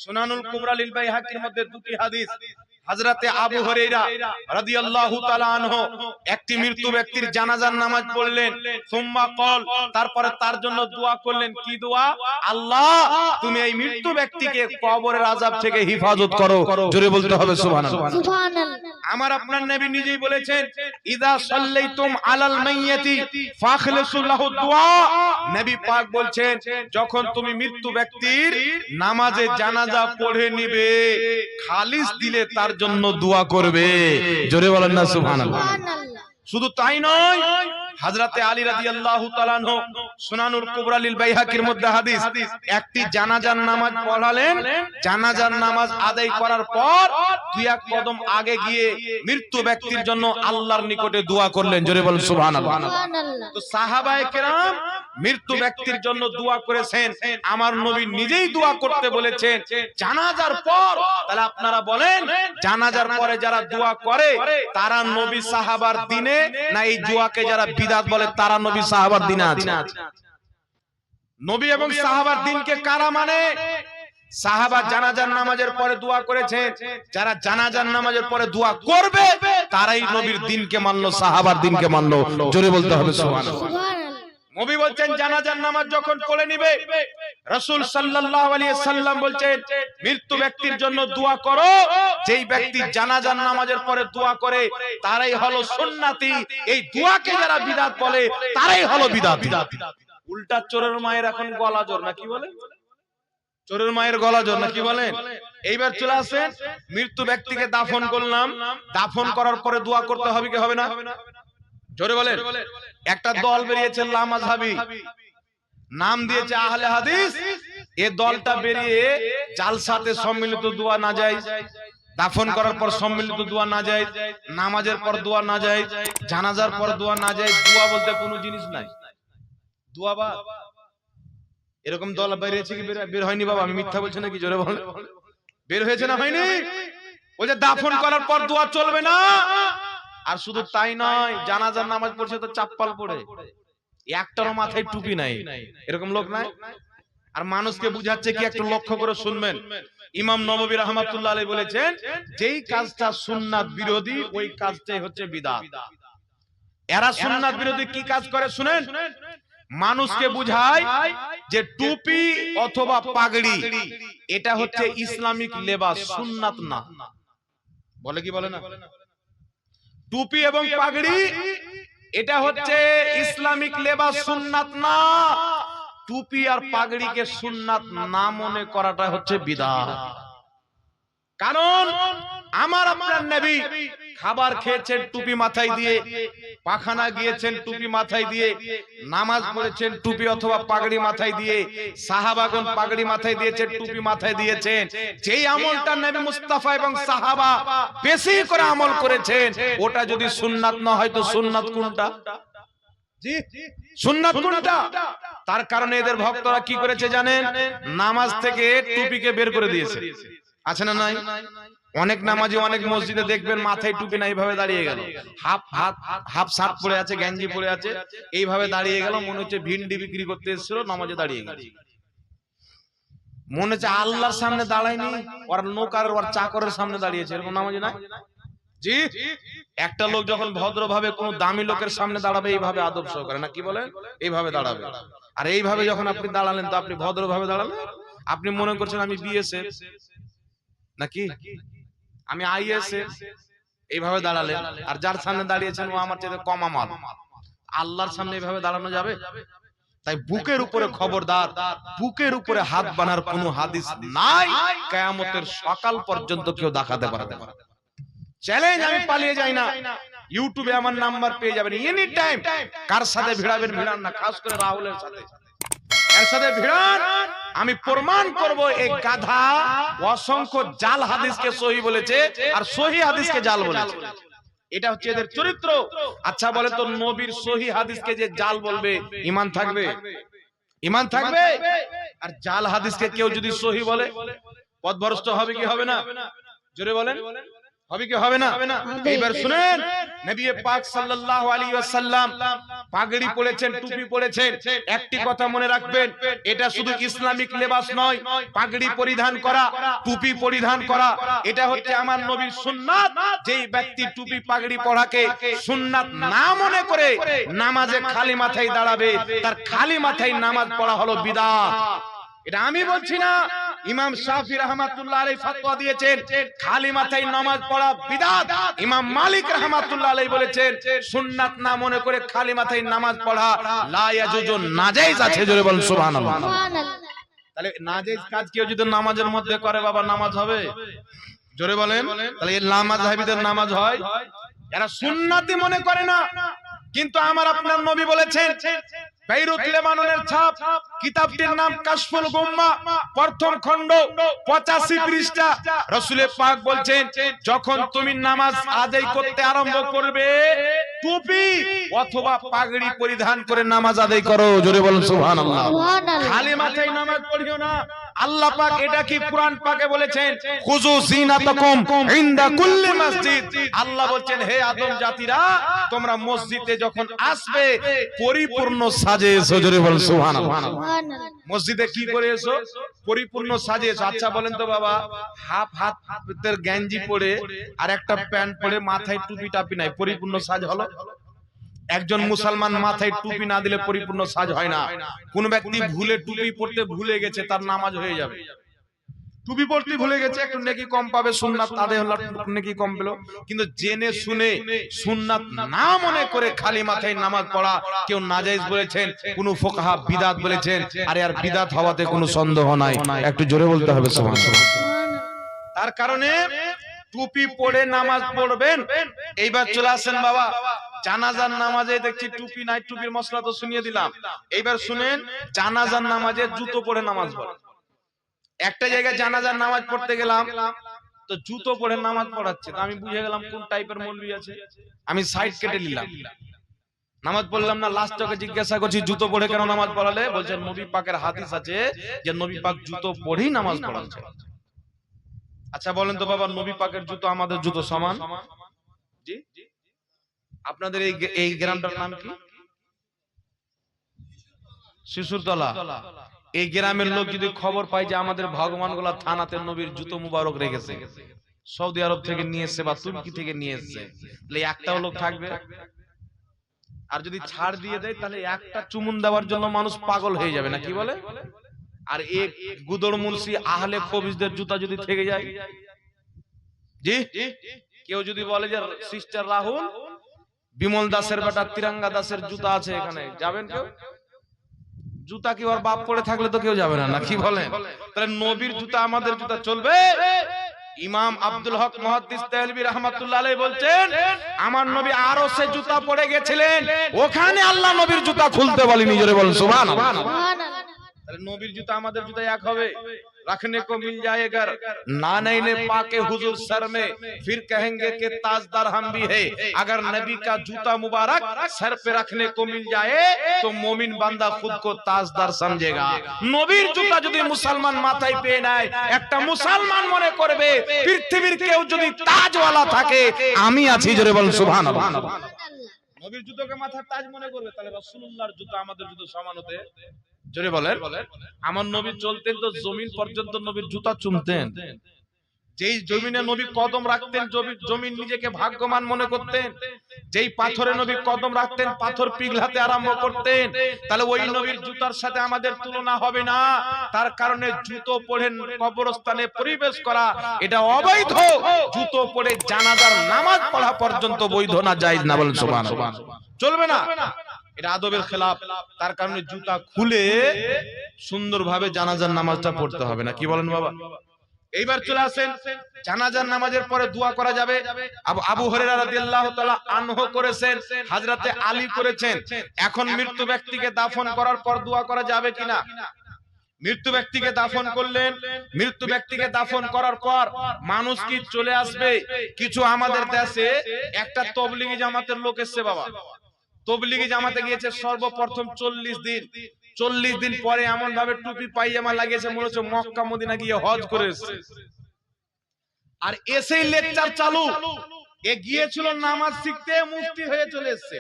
সুনানুল কুবরা লিল বাইহাকির মধ্যে দুটি হাদিস, হযরতে আবু হুরায়রা রাদিয়াল্লাহু তাআলা আনহু একটি মৃত্যু ব্যক্তির জানাজার নামাজ পড়লেন, সুম্মা ক্বাল, তারপরে তার জন্য দোয়া করলেন। কি দোয়া? আল্লাহ তুমি এই মৃত্যু ব্যক্তিকে কবরের আযাব থেকে হেফাজত করো। জোরে বলতে হবে সুবহানাল্লাহ। আমার আপনার নবী নিজেই বলেছেন, ইযা সাল্লাইতুম আলাল মাইয়্যিতি ফাখলিসু লাহু দুআ। নবী পাক বলছেন, যখন তুমি মৃত্যু ব্যক্তির নামাজে জানাজা পড়ে নিবে, খালিস দিলে তার জন্য দোয়া করবে। জোরে বলেন না সুবহানাল্লাহ। শুধু তাই নয়, হযরতে আলী রাদিয়াল্লাহু তাআলা আনহু সুনানুল কুবরা লিল বাইহাকির মধ্যে হাদিস, একটি জানাজার নামাজ পড়ালেন, জানাজার নামাজ আদায় করার পর দুই এক কদম আগে গিয়ে মৃত্যু ব্যক্তির জন্য আল্লাহর নিকটে দোয়া করলেন। জোরে বলেন সুবহানাল্লাহ। তো সাহাবায়ে কেরাম মৃত্যু ব্যক্তির জন্য দোয়া করেছেন, আমার নবী নিজেই দোয়া করতে বলেছেন জানাজার পর। তাহলে আপনারা বলেন, জানাজার পরে যারা দোয়া করে তারা নবী সাহাবার দিনে, না এই দোয়াকে যারা বিদআত বলে তারা নবী সাহাবার দিনে আছে? নবী এবং সাহাবার দিনকে কারা মানে? সাহাবা জানাজার নামাজের পরে দোয়া করেছেন, যারা জানাজার নামাজের পরে দোয়া করবে তারাই নবীর দিনকে মানলো, সাহাবার দিনকে মানলো। জোরে বলতে হবে সুবহানাল্লাহ। নবী বলছেন জানাজার নামাজ যখন পড়ে নিবে, রাসূল সাল্লাল্লাহু আলাইহি সাল্লাম বলছেন মৃত্যু ব্যক্তির জন্য দোয়া করো। যেই ব্যক্তি জানাজার নামাজের পরে দোয়া করে তারাই হলো সুন্নতি, এই দোয়াকে যারা বিদআত বলে তারাই হলো বিদআতি। উল্টা চোরের মায়ের এখন গলা জোর, না কি বলে? চোরের মায়ের গলা জোর, না কি বলেন? এইবার চলে আসেন, মৃত্যু ব্যক্তিকে দাফন করলাম, দাফন করার পরে দোয়া করতে হবে কি হবে না? জোরে বলেন। একটা দল বেরিয়েছে লামাযহাবী, নাম দিয়েছে আহলে হাদিস। এই দলটা বেরিয়ে জালসাতে সম্মিলিত দোয়া না যায়, দাফন করার পর সম্মিলিত দোয়া না যায়, নামাজের পর দোয়া না যায়, জানাজার পর দোয়া না যায়, দোয়া বলতে কোনো জিনিস নাই, দোয়া বা এরকম দল বেরিয়েছে কি বের হয়নি? বাবা আমি মিথ্যা বলছি নাকি? জোরে বলেন। বের হয়েছে না হয়নি? ওই যে দাফন করার পর দোয়া চলবে না। আর শুধু তাই নয়, জানাজার নামাজ পড়ছে তো চাপ্পাল পড়ে, একটারও মাথায় টুপি নাই, এরকম লোক নাই। আর মানুষকে বুঝাচ্ছে কি, একটু লক্ষ্য করে শুনবেন। ইমাম নববী রাহমাতুল্লাহ আলাইহি বলেছেন, যেই কাজটা সুন্নাত বিরোধী ওই কাজটাই হচ্ছে বিদআত। এরা সুন্নাত বিরোধী কি কাজ করে শুনেন। মানুষকে বুঝায় যে টুপি অথবা পাগড়ি এটা হচ্ছে ইসলামিক লেবাস, সুন্নাত না। বলে কি বলে না? টুপি এবং পাগড়ি এটা হচ্ছে ইসলামিক লেবাস, সুন্নাত না। টুপি আর পাগড়িকে সুন্নাত না মনে করাটা হচ্ছে বিদআত। কারণ আমার আপনার নবী খাবার খেয়েছেন টুপি মাথায় দিয়ে, পাখানা গিয়েছেন টুপি মাথায় দিয়ে, নামাজ পড়েছেন টুপি অথবা পাগড়ি মাথায় দিয়ে, সাহাবাগণ পাগড়ি মাথায় দিয়েছেন, টুপি মাথায় দিয়েছেন। যেই আমলটা নবী মুস্তাফা এবং সাহাবা বেশি করে আমল করেছেন, ওটা যদি সুন্নাত না হয় তো সুন্নাত কোনটা? জি, সুন্নাত কোনটা? তার কারণে এদের ভক্তরা কি করেছে জানেন? নামাজ থেকে টুপিকে বের করে দিয়েছে। আছে না নাই? অনেক নামাজি অনেক মসজিদে দেখবেন মাথায় টুপি নাই, এইভাবে দাঁড়িয়ে গেল, হাফ শার্ট পরে আছে, গেঞ্জি পরে আছে, এইভাবে দাঁড়িয়ে গেল, মনে হচ্ছে ভিন্ডি বিক্রি করতে এসেছিল, নামাজে দাঁড়িয়ে গেল। মনে হচ্ছে আল্লাহর সামনে দাঁড়ায়নি, ওর নৌকার ওর চাকরের সামনে দাঁড়িয়েছে, এরকম নামাজি নাই? জি, একটা লোক যখন ভদ্রভাবে কোন দামি লোকের সামনে দাঁড়াবে এইভাবে আদব সহকারে, না কি বলেন? এইভাবে দাঁড়াবে। আর এইভাবে যখন আপনি দাঁড়ালেন তো আপনি ভদ্রভাবে দাঁড়ালেন। আপনি মনে করছেন আমি বিএসএফ নাকি আমি আইএসএফ, এইভাবে দাঁড়ালেন। আর যার সামনে দাঁড়িয়েছেন ও আমার চেয়ে কম আমল, আল্লাহর সামনে এইভাবে দাঁড়ানো যাবে? তাই বুকের উপরে খবরদার, বুকের উপরে হাত বানার কোনো হাদিস নাই, কিয়ামতের সকাল পর্যন্ত কেউ দেখাতে পারবে না। চ্যালেঞ্জ, আমি পালিয়ে যাই না। ইউটিউবে আমার নাম্বার পেয়ে যাবেন এনি টাইম। কার সাথে ভিড়াবেন ভিড়ান না, খাস করে রাহুলের সাথে। এর সাথে ভিড়ান আমি প্রমাণ করব এই গাধা অসংখ্য জাল হাদিসকে সহি বলেছে আর সহি হাদিসকে জাল বলেছে। এটা হচ্ছে এদের চরিত্র। আচ্ছা বলে তো নবীর সহি হাদিসকে যে জাল বলবে ঈমান থাকবে? ঈমান থাকবে? আর জাল হাদিসকে কেউ যদি সহি বলে পথভ্রষ্ট হবে কি হবে না? জোরে বলেন, হবে কি হবে না? এইবার শুনেন, নবী পাক সাল্লাল্লাহু আলাইহি ওয়াসাল্লাম পাগড়ি পরেছেন, টুপি পরেছেন। একটি কথা মনে রাখবেন, এটা শুধু ইসলামিক লেবাস নয়। পাগড়ি পরিধান করা, টুপি পরিধান করা, এটা হচ্ছে আমার নবীর সুন্নাত। যেই ব্যক্তি টুপি পাগড়ি পরাকে সুন্নাত না মনে করে নামাজে খালি মাথায় দাঁড়াবে, তার খালি মাথায় নামাজ পড়া হলো বিদআত। এটা আমি বলছি না, ইমাম শাফি রাহমাতুল্লাহ আলাইহি ফতোয়া দিয়েছেন খালি মাথায় নামাজ পড়া বিদআত। ইমাম মালিক রাহমাতুল্লাহ আলাইহি বলেছেন সুন্নাত না মনে করে খালি মাথায় নামাজ পড়া লা ইয়াজুজু, নাজায়েজ আছে। জোরে বলেন সুবহানাল্লাহ। তাহলে নাজায়েজ কাজ কেউ যদি নামাজের মধ্যে করে বাবা নামাজ হবে? জোরে বলেন। তাহলে এই নামাজহাবীদের নামাজ হয়? এরা সুন্নাতি মনে করে না, কিন্তু আমার আপনার নবী বলেছেন বেইরুত লেবাননের ছাপ, কিতাবটির নাম কাশফুল গুম্মা, প্রথম খণ্ড 85 পৃষ্ঠা। রাসূল পাক বলছেন যখন তুমি নামাজ আদায় করতে আরম্ভ করবে টুপি অথবা পাগড়ি পরিধান করে নামাজ আদায় করো। জোরে বলেন সুবহানাল্লাহ। খালি মাথায় নামাজ পড়িও না। আল্লাহ পাক এটা কি কোরআন পাকে বলেছেন খুযু যিনাতাকুম ইনদা কুল্লি মসজিদ। আল্লাহ বলছেন হে আদম জাতিরা তোমরা মসজিদে যখন আসবে পরিপূর্ণ সাজে এসো। জোরে বলেন সুবহানাল্লাহ। মসজিদে কি করে এসো? পরিপূর্ণ সাজে এসো। আচ্ছা বলেন তো বাবা, হাফ হাতের গেঞ্জি পরে আর একটা প্যান্ট পরে মাথায় টুপি টাপি নাই, পরিপূর্ণ সাজ হলো? একজন মুসলমান মাথায় টুপি না দিলে পরিপূর্ণ সাজ হয় না। কোন ব্যক্তি ভুলে টুপি পড়তে ভুলে গেছে, তার নামাজ হয়ে যাবে। টুপি পড়তে ভুলে গেছে, একটু নেকি কম পাবে, সুন্নাত আদায় হলো নেকি কম পেল। কিন্তু জেনে শুনে সুন্নাত না মনে করে খালি মাথায় নামাজ পড়া কেউ নাজায়েজ বলেছেন, কোন ফুকাহা বিদআত বলেছেন। আর এর বিদআত হওয়াতে কোনো সন্দেহ নাই। একটু জোরে বলতে হবে সুবহানাল্লাহ। তার কারণে টুপি পরে নামাজ পড়বেন। এইবার চলে আসেন বাবা, জানাজার নামাজে দেখছি টুপি নাই, টুপির মশলা তো শুনিয়ে দিলাম। এইবার শুনেন, জানাজার নামাজে জুতো পরে নামাজ পড়ে। একটা জায়গায় জানাজার নামাজ পড়তে গেলাম, তো জুতো পরে নামাজ পড়াচ্ছে। তো আমি বুঝে গেলাম কোন টাইপের মৌলবি আছে, আমি সাইড কেটে নিলাম, নামাজ পড়লাম না। লাস্ট ওকে জিজ্ঞাসা করছি জুতো পরে কেন নামাজ পড়ালে? বলছেন নবী পাকের হাদিস আছে যে নবী পাক জুতো পরেই নামাজ পড়াচ্ছে। আচ্ছা বলেন তো বাবা, নবী পাকের জুতো আমাদের জুতো সমান? জি। আপনাদের এই গ্রামটার নাম কি? শিশুরতলা। এই গ্রামের লোক যদি খবর পায় যে আমাদের ভগবানগোলা থানাতে নবীর জুতো মুবারক রেখেছে, সৌদি আরব থেকে নিয়ে এসছে বা তুর্কি থেকে নিয়ে এসছে, তাহলে একটাও লোক থাকবে? আর যদি ছাড় দিয়ে দেয় তাহলে একটা চুমুন দেওয়ার জন্য মানুষ পাগল হয়ে যাবে না, কি বলে? আর এক গুদড় মুন্সি আহলে কবিজদের জুতা যদি থেকে যায়, জি, কেউ যদি বলে যে সিস্টার রাহুল বিমল দাসের বেটা তিরঙ্গা দাসের জুতা আছে এখানে, যাবেন কেউ? জুতা কি ওর বাপ পড়ে থাকলে তো কেউ যাবে না, কি বলেন? তাহলে নবীর জুতা আমাদের জুতা চলবে? ইমাম আব্দুল হক মুহাদ্দিস তাহলিবি রাহমাতুল্লাহ আলাইহি বলছেন আমার নবী আরশে জুতা পরে গেছিলেন, ওখানে আল্লাহ নবীর জুতা খুলতে বলেনি। জোরে বলেন সুবহানাল্লাহ। তাহলে নবীর জুতা আমাদের জুতা এক হবে? रखने को मिल जाएगा नानैने पाके हुजूर सर में, फिर कहेंगे कि ताजदार हम भी है। अगर नबी का जूता मुबारक सर पे रखने को मिल जाए तो मोमिन बंदा खुद को ताजदार समझेगा। নবীর জুতা যদি মুসলমান মাথায় পেয়ে নেয়, একটা মুসলমান মনে করবে পৃথিবীর কেউ যদি তাজওয়ালা থাকে আমি আছি। জোরে বলেন সুবহানাল্লাহ। নবীর জুতোকে মাথার তাজ মনে করবে, তাহলে রাসূলুল্লাহর জুতো আমাদের জুতো সমান হতে? জোরে বলেন। আমার নবী চলতেন তো জমিন পর্যন্ত নবীর জুতা চুমতেন। যেই জমিনে নবী কদম রাখতেন জমিন নিজেকে ভাগ্যবান মনে করতেন। যেই পাথরে নবী কদম রাখতেন পাথর পিঘলাতে আরম্ভ করতেন। তাহলে ওই নবীর জুতার সাথে আমাদের তুলনা হবে না। তার কারণে জুতো পরে কবরস্থানে পরিবেশ করা এটা অবৈধ। জুতো পরে জানাজার নামাজ পড়া পর্যন্ত বৈধ না, জায়েজ না। বলেন সুবহানাল্লাহ। চলবে না, এটা আদবের খেলাফ। তার কারণে জুতা খুলে সুন্দরভাবে জানাজার নামাজটা পড়তে হবে না, কি বলেন বাবা? এইবার চলে আসেন জানাজার নামাজের পরে দোয়া করা যাবে। আবু হুরায়রা রাদিয়াল্লাহু তাআলা আনহু করেছেন, হযরতে আলী করেছেন। এখন মৃত্যু ব্যক্তিকে দাফন করার পর দোয়া করা যাবে কিনা? মৃত্যু ব্যক্তিকে দাফন করলেন, মৃত্যু ব্যক্তিকে দাফন করার পর মানুষ কি চলে আসবে? কিছু আমাদের দেশে একটা তবলিগি জামাতের লোক এসছে বাবা, তবলিগি জামাতে গিয়েছে সর্বপ্রথম 40 দিন পরে এমন ভাবে টুপি পায়জামা লাগিয়েছে মনে হচ্ছে মক্কা মদিনা গিয়ে হজ করে এসেছে। আর এসেই লেকচার চালু, এ গিয়েছিল নামাজ শিখতে, মুফতি হয়ে চলে এসেছে।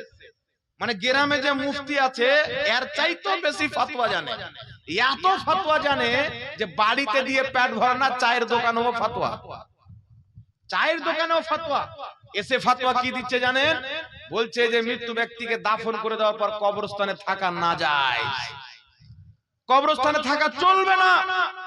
মানে গ্রামে যে মুফতি আছে এর চাইতেও বেশি ফতোয়া জানে। এত ফতোয়া জানে যে বাড়িতে দিয়ে পেট ভরে না, চায়ের দোকানেও ফতোয়া, চায়ের দোকানেও ফতোয়া। এসে ফতোয়া কি দিচ্ছে জানেন? বলছে যে মৃত্যু ব্যক্তিকে দাফন করে দেওয়ার পর কবরস্থানে থাকা না যায়, কবরস্থানে থাকা চলবে না,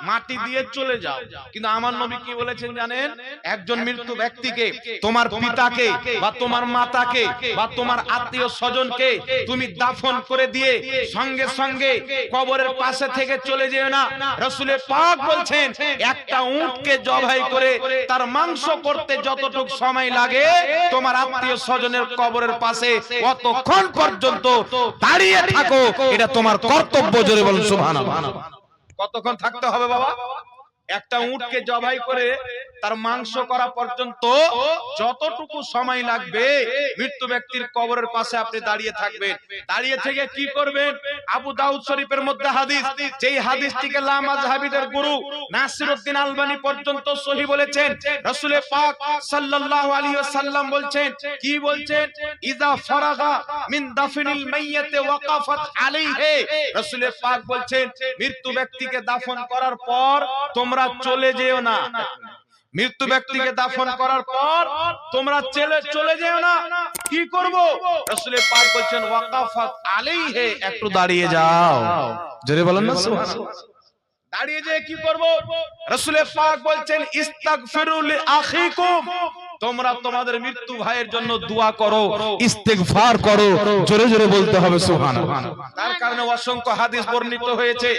মাটি দিয়ে চলে যাও। কিন্তু আমার নবী কি বলেছেন জানেন? একজন মৃত্যু ব্যক্তিকে, তোমার পিতাকে বা তোমার মাতাকে বা তোমার আত্মীয় স্বজনকে তুমি দাফন করে দিয়ে সঙ্গে সঙ্গে কবরের পাশে থেকে চলে যেও না। রাসূল পাক বলছেন একটা উটকে জবাই করে তার মাংস করতে যতটুকু সময় লাগে তোমার আত্মীয় স্বজনের কবরের পাশে কতক্ষণ পর্যন্ত দাঁড়িয়ে থাকো, এটা তোমার কর্তব্য। জোরে বলুন সুবহানাল্লাহ। কতক্ষণ থাকতে হবে বাবা? একটা উটকে জবাই করে তার মাংস করা পর্যন্ত যতটুকু সময় লাগবে মৃত্যু ব্যক্তির কবরের পাশে আপনি দাঁড়িয়ে থাকবেন। দাঁড়িয়ে থেকে কি করবেন? আবু দাউদ শরীফের মধ্যে হাদিস, যেই হাদিসটিকে লা মাযহাবিদের গুরু নাসিরউদ্দিন আলবানী পর্যন্ত সহিহ বলেছেন। রাসূল পাক সাল্লাল্লাহু আলাইহি ওয়াসাল্লাম বলছেন, কি বলছেন? ইযা ফারাগা মিন দাফনিল মাইয়াতি ওয়াকাফাত আলাইহি। রাসূল পাক বলছেন মৃত্যু ব্যক্তিকে দাফন করার পর তোমরা চলে যেও না, মৃত্যু ব্যক্তিকে দাফন করার পর তোমরা চলে যেও না। কি করব? রাসূল পাক বলছেন ওয়াকাফাত আলাইহি, একটু দাঁড়িয়ে যাও। জোরে বলেন না সুবহানাল্লাহ। দাঁড়িয়ে যেয়ে কি করব? রাসূল পাক বলছেন ইস্তাগফিরু লি আখিকুম, তোমরা তোমাদের মৃত্যু ভাইয়ের জন্য দোয়া করো, ইস্তেগফার করো। জোরে জোরে বলতে হবে সুবহানাল্লাহ। তার কারণে অসংখ্য হাদিস বর্ণিত হয়েছে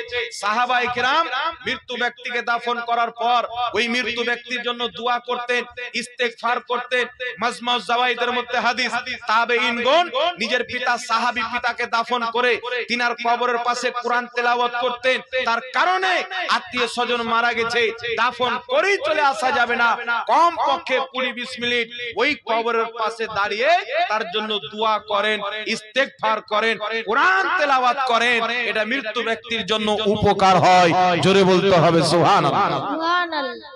সাহাবায়ে কেরাম মৃত্যু ব্যক্তিকে দাফন করার পর ওই মৃত্যু ব্যক্তির জন্য দোয়া করতেন, ইস্তেগফার করতেন। মাজমাউজ জাওয়াইদের মধ্যে হাদিস, তাবেঈনগণ নিজের পিতা সাহাবী পিতাকে দাফন করে তিনার কবরের পাশে কোরআন তেলাওয়াত করতেন। তার কারণে আত্মীয় স্বজন মারা গেছে, দাফন করেই চলে আসা যাবে না, কম পক্ষে 20-20 মিনিট ওই কবরের পাশে দাঁড়িয়ে তার জন্য দোয়া করেন, ইস্তেগফার করেন, কোরআন তেলাওয়াত করেন। এটা মৃত্যু ব্যক্তির জন্য উপকার হয়। জোরে বলতে হবে সুবহানাল্লাহ। সুবহানাল্লাহ।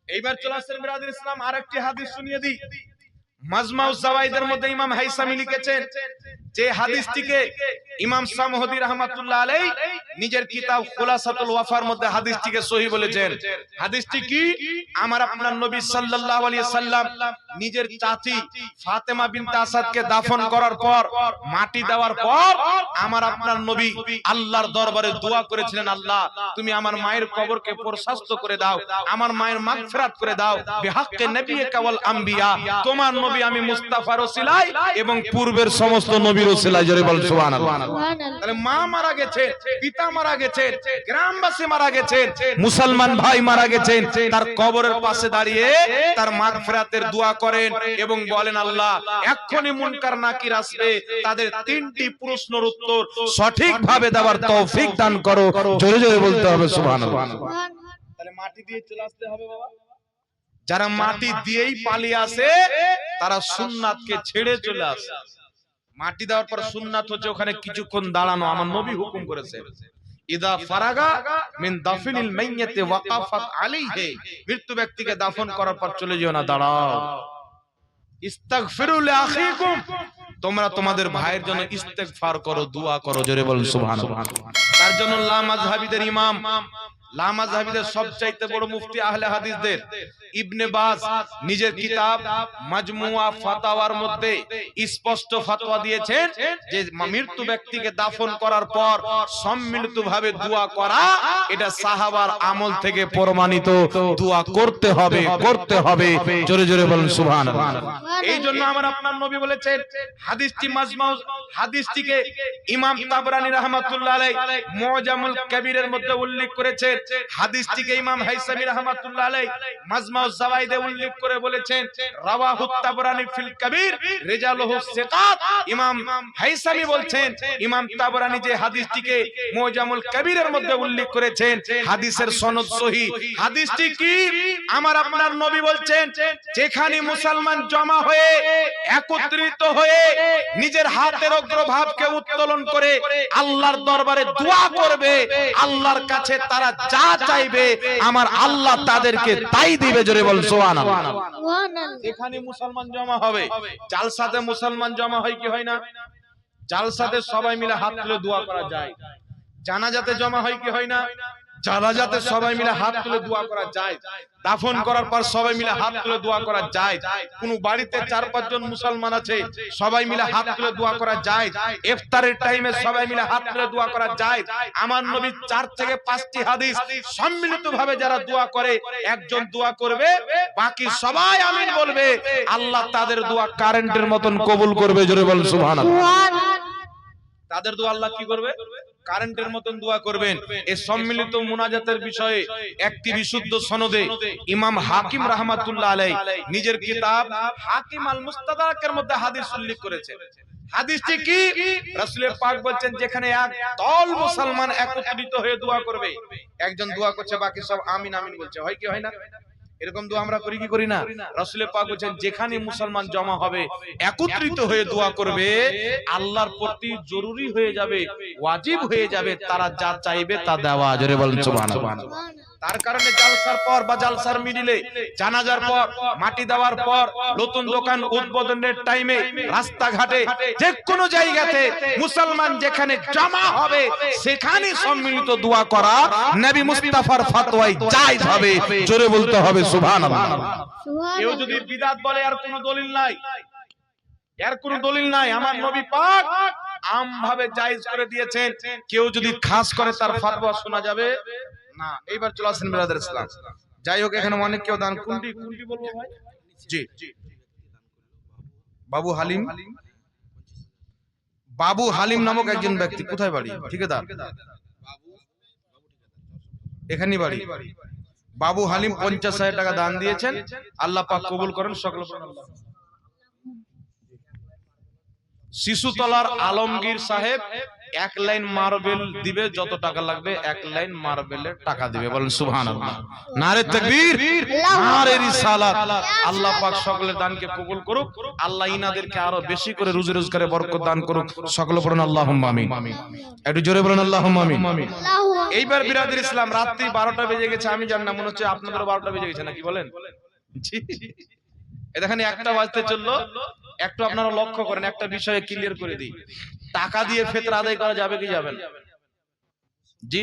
এইবার চলে আসেন বিরাদর ইসলাম, আরেকটি হাদিস শুনিয়ে দিই। মাজমাউজ জাওয়াইদের মধ্যে ইমাম হাইসামি লিখেছেন যে হাদিসটিকে ইমাম সামহদি রাহমাতুল্লাহ আলাইহি নিজের কিতাব খুলাসাতুল ওয়াফার মধ্যে হাদিসটিকে সহিহ বলেছেন। হাদিসটি কি? আমার আপনার নবী সাল্লাল্লাহু আলাইহি সাল্লাম নিজের চাচী ফাতেমা বিনতে আসাদকে দাফন করার পর মাটি দেওয়ার পর আমার আপনার নবী আল্লাহর দরবারে দোয়া করেছিলেন, আল্লাহ তুমি আমার মায়ের কবরকে প্রশস্ত করে দাও, আমার মায়ের মাগফিরাত করে দাও বিহাক্কে নবিয়্যিকা ওয়াল আম্বিয়া। তোমার নবী আমি মুস্তাফার ওসিলায় এবং পূর্বের সমস্ত নবীর ওসিলায়। জোরে বল সুবহানাল্লাহ। তাহলে মা মারা গেছে, পিতা মারা গেছে, গ্রামবাসী মারা গেছে, মুসলমান ভাই মারা গেছে, তার কবরের পাশে দাঁড়িয়ে তার মাগফিরাতের দোয়া করেন এবং বলেন আল্লাহ এক্ষুনি মুনকার নাকির আসবে, তাদের 3টি প্রশ্নের উত্তর সঠিকভাবে দেওয়ার তৌফিক দান করো। জোরে জোরে বলতে হবে সুবহানাল্লাহ। তাহলে মাটি দিয়ে চলে আসতে হবে বাবা। যারা মাটি দিয়েই পালিয়ে আসে তারা সুন্নাতকে ছেড়ে চলে আসে। মাটি দেওয়ার পর সুন্নাত হচ্ছে ওখানে কিছুক্ষণ দাঁড়ানো, আমার নবী হুকুম করেছে। ইদা ফারাগা মিন দাফনিল মাইয়াতি ওয়াকাফাত আলাইহি, মৃত্যু ব্যক্তিকে দাফন করার পর চলে যেও না, দাঁড়াও। ইস্তাগফিরু লি আখিকুম, তোমরা তোমাদের ভাইয়ের জন্য ইস্তেগফার করো, দোয়া করো। জোরে বলুন সুবহানাল্লাহ। তার জন্য লা মাযহাবিদের ইমাম, লা মাযহাবিদের সবচাইতে বড় মুফতি আহলে হাদিসদের ইবনে বাজ নিজের কিতাব মাজমুয়া ফাতাওয়ার মধ্যে স্পষ্ট ফতোয়া দিয়েছেন যে মৃত্যু ব্যক্তিকে দাফন করার পর সম্মিলিতভাবে দোয়া করা এটা সাহাবার আমল থেকে প্রমাণিত। দোয়া করতে হবে, করতে হবে। জোরে জোরে বলুন সুবহানাল্লাহ। এই জন্য আমার আপনার নবী বলেছেন, হাদিসটি মাজমাউ, হাদিসটিকে ইমাম তাবরানী রাহমাতুল্লাহ আলাইহি মুজামুল কবিরের মধ্যে উল্লেখ করেছেন। হাদিসটিকে ইমাম হাইসামি রাহমাতুল্লাহ আলাইহি মাজমাউ জাওয়াইদে উল্লেখ করে বলেছেন, রাওয়াহু তাবরানী ফিল কবির রিজালুহু সিকাত। ইমাম হাইসামি বলছেন, ইমাম তাবরানী যে হাদিসটিকে মুজামুল কবিরের মধ্যে উল্লেখ করেছেন, হাদিসের সনদ সহিহ। হাদিসটি কি? আমার আপনার নবী বলছেন, যেখানে মুসলমান জমা হয়ে একত্রিত হয়ে নিজের হাতের অগ্রভাগকে উত্তোলন করে আল্লাহর দরবারে দোয়া করবে, আল্লাহর কাছে তারা যা চাইবে আমার আল্লাহ তাদেরকে তাই দিবে। জোরে বল সুবহানাল্লাহ। এখানে মুসলমান জমা হবে, জালসাতে মুসলমান জমা হয় কি হয় না? জালসাতে সবাই মিলে হাত তুলে দোয়া করা যায়। জানাজাতে জমা হয় কি হয় না? জানাজাতে সবাই মিলে হাত তুলে দোয়া করা যায়। দাফন করার পর সবাই মিলে হাত তুলে দোয়া করা যায়। কোন বাড়িতে 4-5 জন মুসলমান আছে, সবাই মিলে হাত তুলে দোয়া করা যায়। ইফতারের টাইমে সবাই মিলে হাত তুলে দোয়া করা যায়। আমার নবী 4 থেকে 5টি হাদিস সম্মিলিতভাবে যারা দোয়া করে, একজন দোয়া করবে, বাকি সবাই আমিন বলবে, আল্লাহ তাদের দোয়া কারেন্টের মতন কবুল করবে। জোরে বল সুবহানাল্লাহ। তাদের দোয়া আল্লাহ কি করবে? কারেন্টের মতন দোয়া করবেন। এই সম্মিলিত মুনাজাতের বিষয়ে একটি বিশুদ্ধ সনদে ইমাম হাকিম রাহমাতুল্লাহ আলাইহি নিজের কিতাব হাকিম আল মুস্তাদরাকের মধ্যে হাদিস উল্লেখ করেছেন। হাদিসটি কি? রাসূল পাক বলেন, যেখানে এক দল মুসলমান একত্রিত হয়ে দোয়া করবে, একজন দোয়া করছে, বাকি সব আমিন আমিন বলছে, হয় কি হয় না? এরকম দোয়া আমরা করি কি করি না? রাসূল পাক বলেন, যেখানে মুসলমান জমা হবে একত্রিত হয়ে দোয়া করবে, আল্লাহর প্রতি জরুরি হয়ে যাবে, ওয়াজিব হয়ে যাবে, তারা যা চাইবে তা দেওয়া। জোরে বলেন সুবহানাল্লাহ। তার কারণে জালসার পর বা জালসার মিডিলে, জানাজার পর, মাটি দেওয়ার পর, নতুন দোকান উদ্বোধনের টাইমে, রাস্তাঘাটে, যে কোনো জায়গাতে মুসলমান যেখানে জমা হবে সেখানে সম্মিলিত দোয়া করা নবী মুস্তাফার ফতোয়ায় জায়েজ হবে। জোরে বলতে হবে সুবহানাল্লাহ। কেউ যদি বিদআত বলে, আর কোনো দলিল নাই, এর কোনো দলিল নাই। আমার নবী পাক আমভাবে জায়েজ করে দিয়েছেন। কেউ যদি খাস করে তার ফতোয়া শোনা যাবে না। এইবার চলে আসেন ব্রাদার ইসলাম। যাই হোক, এখানে অনেক কেউ দান, কোনটি বলবো ভাই? জি, বাবু হালিম, বাবু হালিম নামক একজন ব্যক্তি, কোথায় বাড়ি? ঠিকাদার, এখানেই বাড়ি। বাবু হালিম 50,000 টাকা দান দিয়েছেন, আল্লাহ পাক কবুল করেন সকল। শিশুতলার আলমগীর সাহেব 1 লাইন মার্বেল দিবে, যত টাকা লাগবে 1 লাইন মার্বেলের টাকা দিবে। বলেন সুবহানাল্লাহ। নারে তাকবীর, নারে রিসালাত। আল্লাহ পাক সকলের দানকে কবুল করুক। আল্লাহ ইনাদেরকে আরো বেশি করে রুজি রোজগারে বরকত দান করুক। সকলে বলেন আল্লাহুম্মা আমিন। একটু জোরে বলেন আল্লাহুম্মা আমিন। এইবার বিরাদর ইসলাম, রাত্রি 12টা বেজে গেছে। আমি জানি না, মনে হচ্ছে আপনাদের 12টা বেজে গেছে নাকি বলেন? জি, দেখেন 1টা বাজতে চললো। একটু আপনারা লক্ষ্য করেন, একটা বিষয়ে ক্লিয়ার করে দিই। টাকা দিয়ে ফিতরা আদায় করা যাবে কি যাবে না? জি,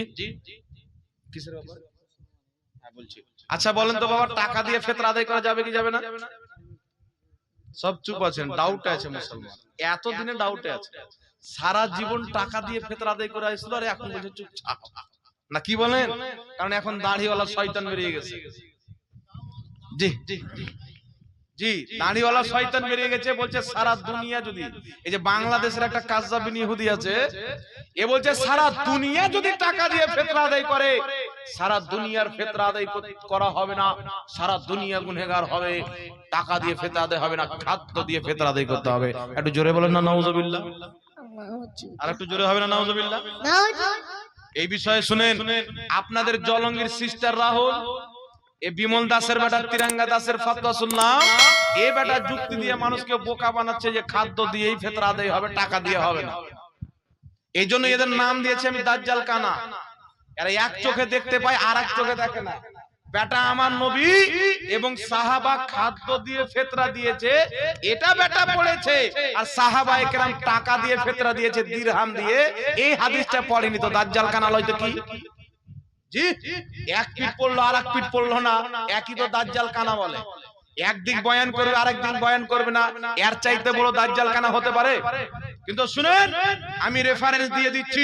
কিসের ব্যাপার? হ্যাঁ বলছি। আচ্ছা বলেন তো বাবা, টাকা দিয়ে ফিতরা আদায় করা যাবে কি যাবে না? সব চুপ আছেন, ডাউটে আছে মুসলমান। এতদিনে ডাউটে আছে। সারা জীবন টাকা দিয়ে ফিতরা আদায় করে আসলো, আর এখন বলছে চুপচাপ। না কি বলেন? কারণ এখন দাড়িওয়ালা শয়তান বেরিয়ে গেছে। জি জি, দাড়িওয়ালা শয়তান বেরিয়ে গেছে। বলছে সারা দুনিয়া যদি, এই যে বাংলাদেশের একটা কাযযাবিন ইহুদি আছে, এ বলছে সারা দুনিয়া যদি টাকা দিয়ে ফিতরা আদায় করে, সারা দুনিয়ার ফিতরা আদায় করা হবে না, সারা দুনিয়া গুনাহগার হবে। টাকা দিয়ে ফিতরা আদায় হবে না, খাদ্য দিয়ে ফিতরা আদায় করতে হবে। একটু জোরে বলেন না নাউজুবিল্লাহ। আর একটু জোরে হবে না নাউজুবিল্লাহ। এই বিষয়ে শুনেন, আপনাদের জলঙ্গির সিস্টার রাহুল, এ বিমল দাসের বেটা তিরঙ্গা দাসের ফতোয়া শুনলাম। এ বেটা যুক্তি দিয়ে মানুষকে বোকা বানাচ্ছে যে খাদ্য দিয়েই ফিতরা আদায় হবে, টাকা দিয়ে হবে না। এই জন্য এদের নাম দিয়েছে আমি দাজ্জাল কানা। এরা এক চোখে দেখতে পায়, আর এক চোখে দেখে না। বেটা আমার নবী এবং সাহাবা খাদ্য দিয়ে ফিতরা দিয়েছে, এটা বেটা পড়েছে। আর সাহাবায়ে কেরাম টাকা দিয়ে ফিতরা দিয়েছে, দিরহাম দিয়ে। এই হাদিসটা পড়েনি তো দাজ্জাল কানা লয় তো কি? জি, জি, এক পিঠ পড়লো আর এক পিঠ পড়লো না, একই তো দাজ্জাল কানা বলে। একদিক বয়ান করবে আরেক দিন বয়ান করবে না, এর চাইতে বড় দাজ্জাল কানা হতে পারে? কিন্তু শুনেন, আমি রেফারেন্স দিয়ে দিচ্ছি,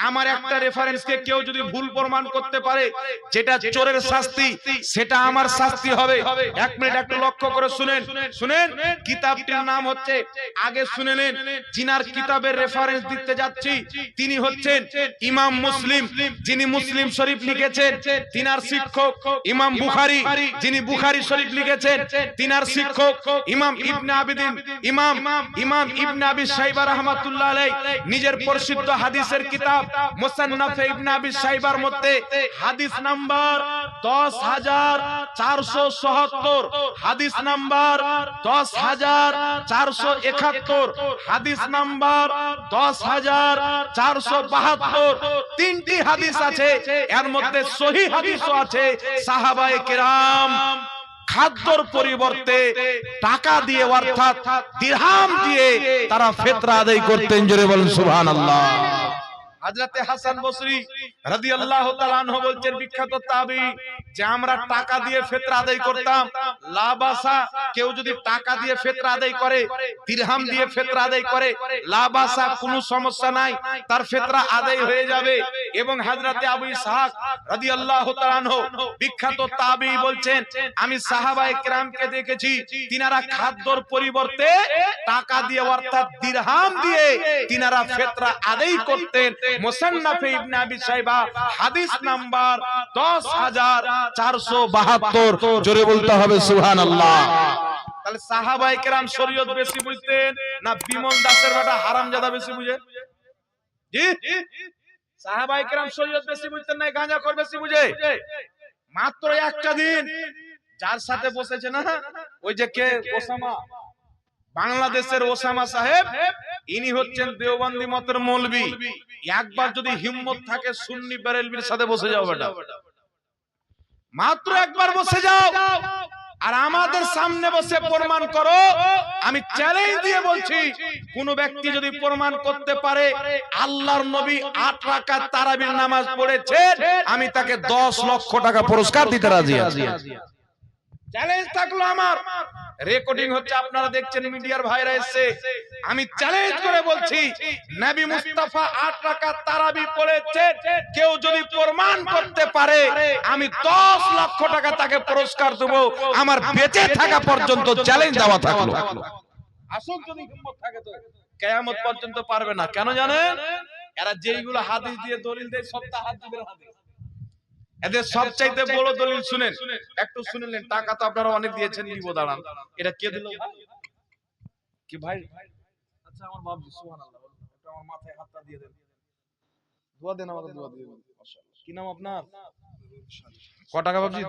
আমার একটা রেফারেন্সকে কেউ যদি ভুল প্রমাণ করতে পারে, যেটা চোরের শাস্তি সেটা আমার শাস্তি হবে। এক মিনিট একটু লক্ষ্য করে শুনেন। শুনেন, কিতাবটির নাম হচ্ছে, আগে শুনে নেন, জিনার কিতাবের রেফারেন্স দিতে যাচ্ছি তিনি হচ্ছেন ইমাম মুসলিম, যিনি মুসলিম শরীফ লিখেছেন। তিনার শিক্ষক ইমাম বুখারী, যিনি বুখারী শরীফ লিখেছেন। তিনার শিক্ষক ইমাম ইবনে আবিদিন, ইমাম ইবনে আবি শাইবা রাহমাতুল্লাহ আলাইহি নিজের প্রসিদ্ধ হাদিসের কিতাব মুসান্নাফ ইবনে আবি শাইবার মধ্যে হাদিস নাম্বার 10477, হাদিস নাম্বার 10471, হাদিস নাম্বার 10472, তিনটি হাদিস আছে। এর মধ্যে সহিহ হাদিসও আছে। সাহাবায়ে কেরাম খাদ্যর পরিবর্তে টাকা দিয়ে অর্থাৎ দিরহাম দিয়ে তারা ফিতরা আদায় করতেন। জোরে বলেন সুবহানাল্লাহ। হযরতে হাসান বসরি রাদিয়াল্লাহু তাআলা আনহু বলছেন, বিখ্যাত তাবেঈ, যে আমরা টাকা দিয়ে ফিতরা আদায় করতাম। লাবাসা, কেউ যদি টাকা দিয়ে ফিতরা আদায় করে, দিরহাম দিয়ে ফিতরা আদায় করে, লাবাসা, কোনো সমস্যা নাই, তার ফিতরা আদায় হয়ে যাবে। এবং হযরতে আবু ইসহাক রাদিয়াল্লাহু তাআলা আনহু বিখ্যাত তাবেঈ বলছেন, আমি সাহাবায়ে কেরামকে দেখেছি তিনারা খাদ্যর পরিবর্তে টাকা দিয়ে অর্থাৎ দিরহাম দিয়ে তিনারা ফিতরা আদায় করতেন। মুসান্নাফে ইবনে আবি শাইবা হাদিস নাম্বার 10472। জোরে বলতে হবে সুবহানাল্লাহ। তাহলে সাহাবায়ে কেরাম শরীয়ত বেশি বুঝতেন না বিমল দাসের বেটা হারামজাদা বেশি বুঝে? জি, সাহাবায়ে কেরাম শরীয়ত বেশি বুঝতেন না গাঁজাখোর বেশি বুঝে? মাত্র একটা দিন যার সাথে বসেছে না, ওই যে কে, ওসামা, বাংলাদেশের ওসামা সাহেব, ইনি হচ্ছেন দেওবন্দি মতের মৌলবী। একবার যদি হিম্মত থাকে সুন্নি বেরেলভির সাথে বসে যাও বেটা, মাত্র একবার বসে যাও আর আমাদের সামনে বসে প্রমাণ করো। আমি চ্যালেঞ্জ দিয়ে বলছি, কোন ব্যক্তি যদি প্রমাণ করতে পারে আল্লাহর নবী 8 রাকাত তারাবির নামাজ পড়েছেন, আমি তাকে 10 লক্ষ টাকা পুরস্কার দিতে রাজি আছি। চ্যালেঞ্জ থাকলো আমার, রেকর্ডিং হচ্ছে, আপনারা দেখছেন, মিডিয়ার ভাইরা এসে, আমি চ্যালেঞ্জ করে বলছি, নবী মুস্তাফা 8 রাকাত তারাবি পড়েছেন, কেউ যদি প্রমাণ করতে পারে, আমি 10 লক্ষ টাকা তাকে পুরস্কার দেব। আমার বেঁচে থাকা পর্যন্ত চ্যালেঞ্জ দেওয়া থাকলো। আসল যদি হিম্মত থাকে তো কিয়ামত পর্যন্ত পারবে না। কেন জানেন? এরা যেইগুলো হাদিস দিয়ে দলিল দেয়, সবটা হাদিসের হাদিস। এদের সবচাইতে বড় দলিল শুনেন, একটু শুনলেন, টাকা তো আপনারা অনেক দিয়েছেন, নিব দাঁড়ান, এটা কে দিল কি ভাই? আচ্ছা, আমার বাপ, সুবহানাল্লাহ, একটু আমার মাথায় হাতটা দিয়ে দেন, দোয়া দেন, আমাকে দোয়া দিয়ে দেন। মাশাআল্লাহ। কি নাম আপনার? ক টাকা বাবজি?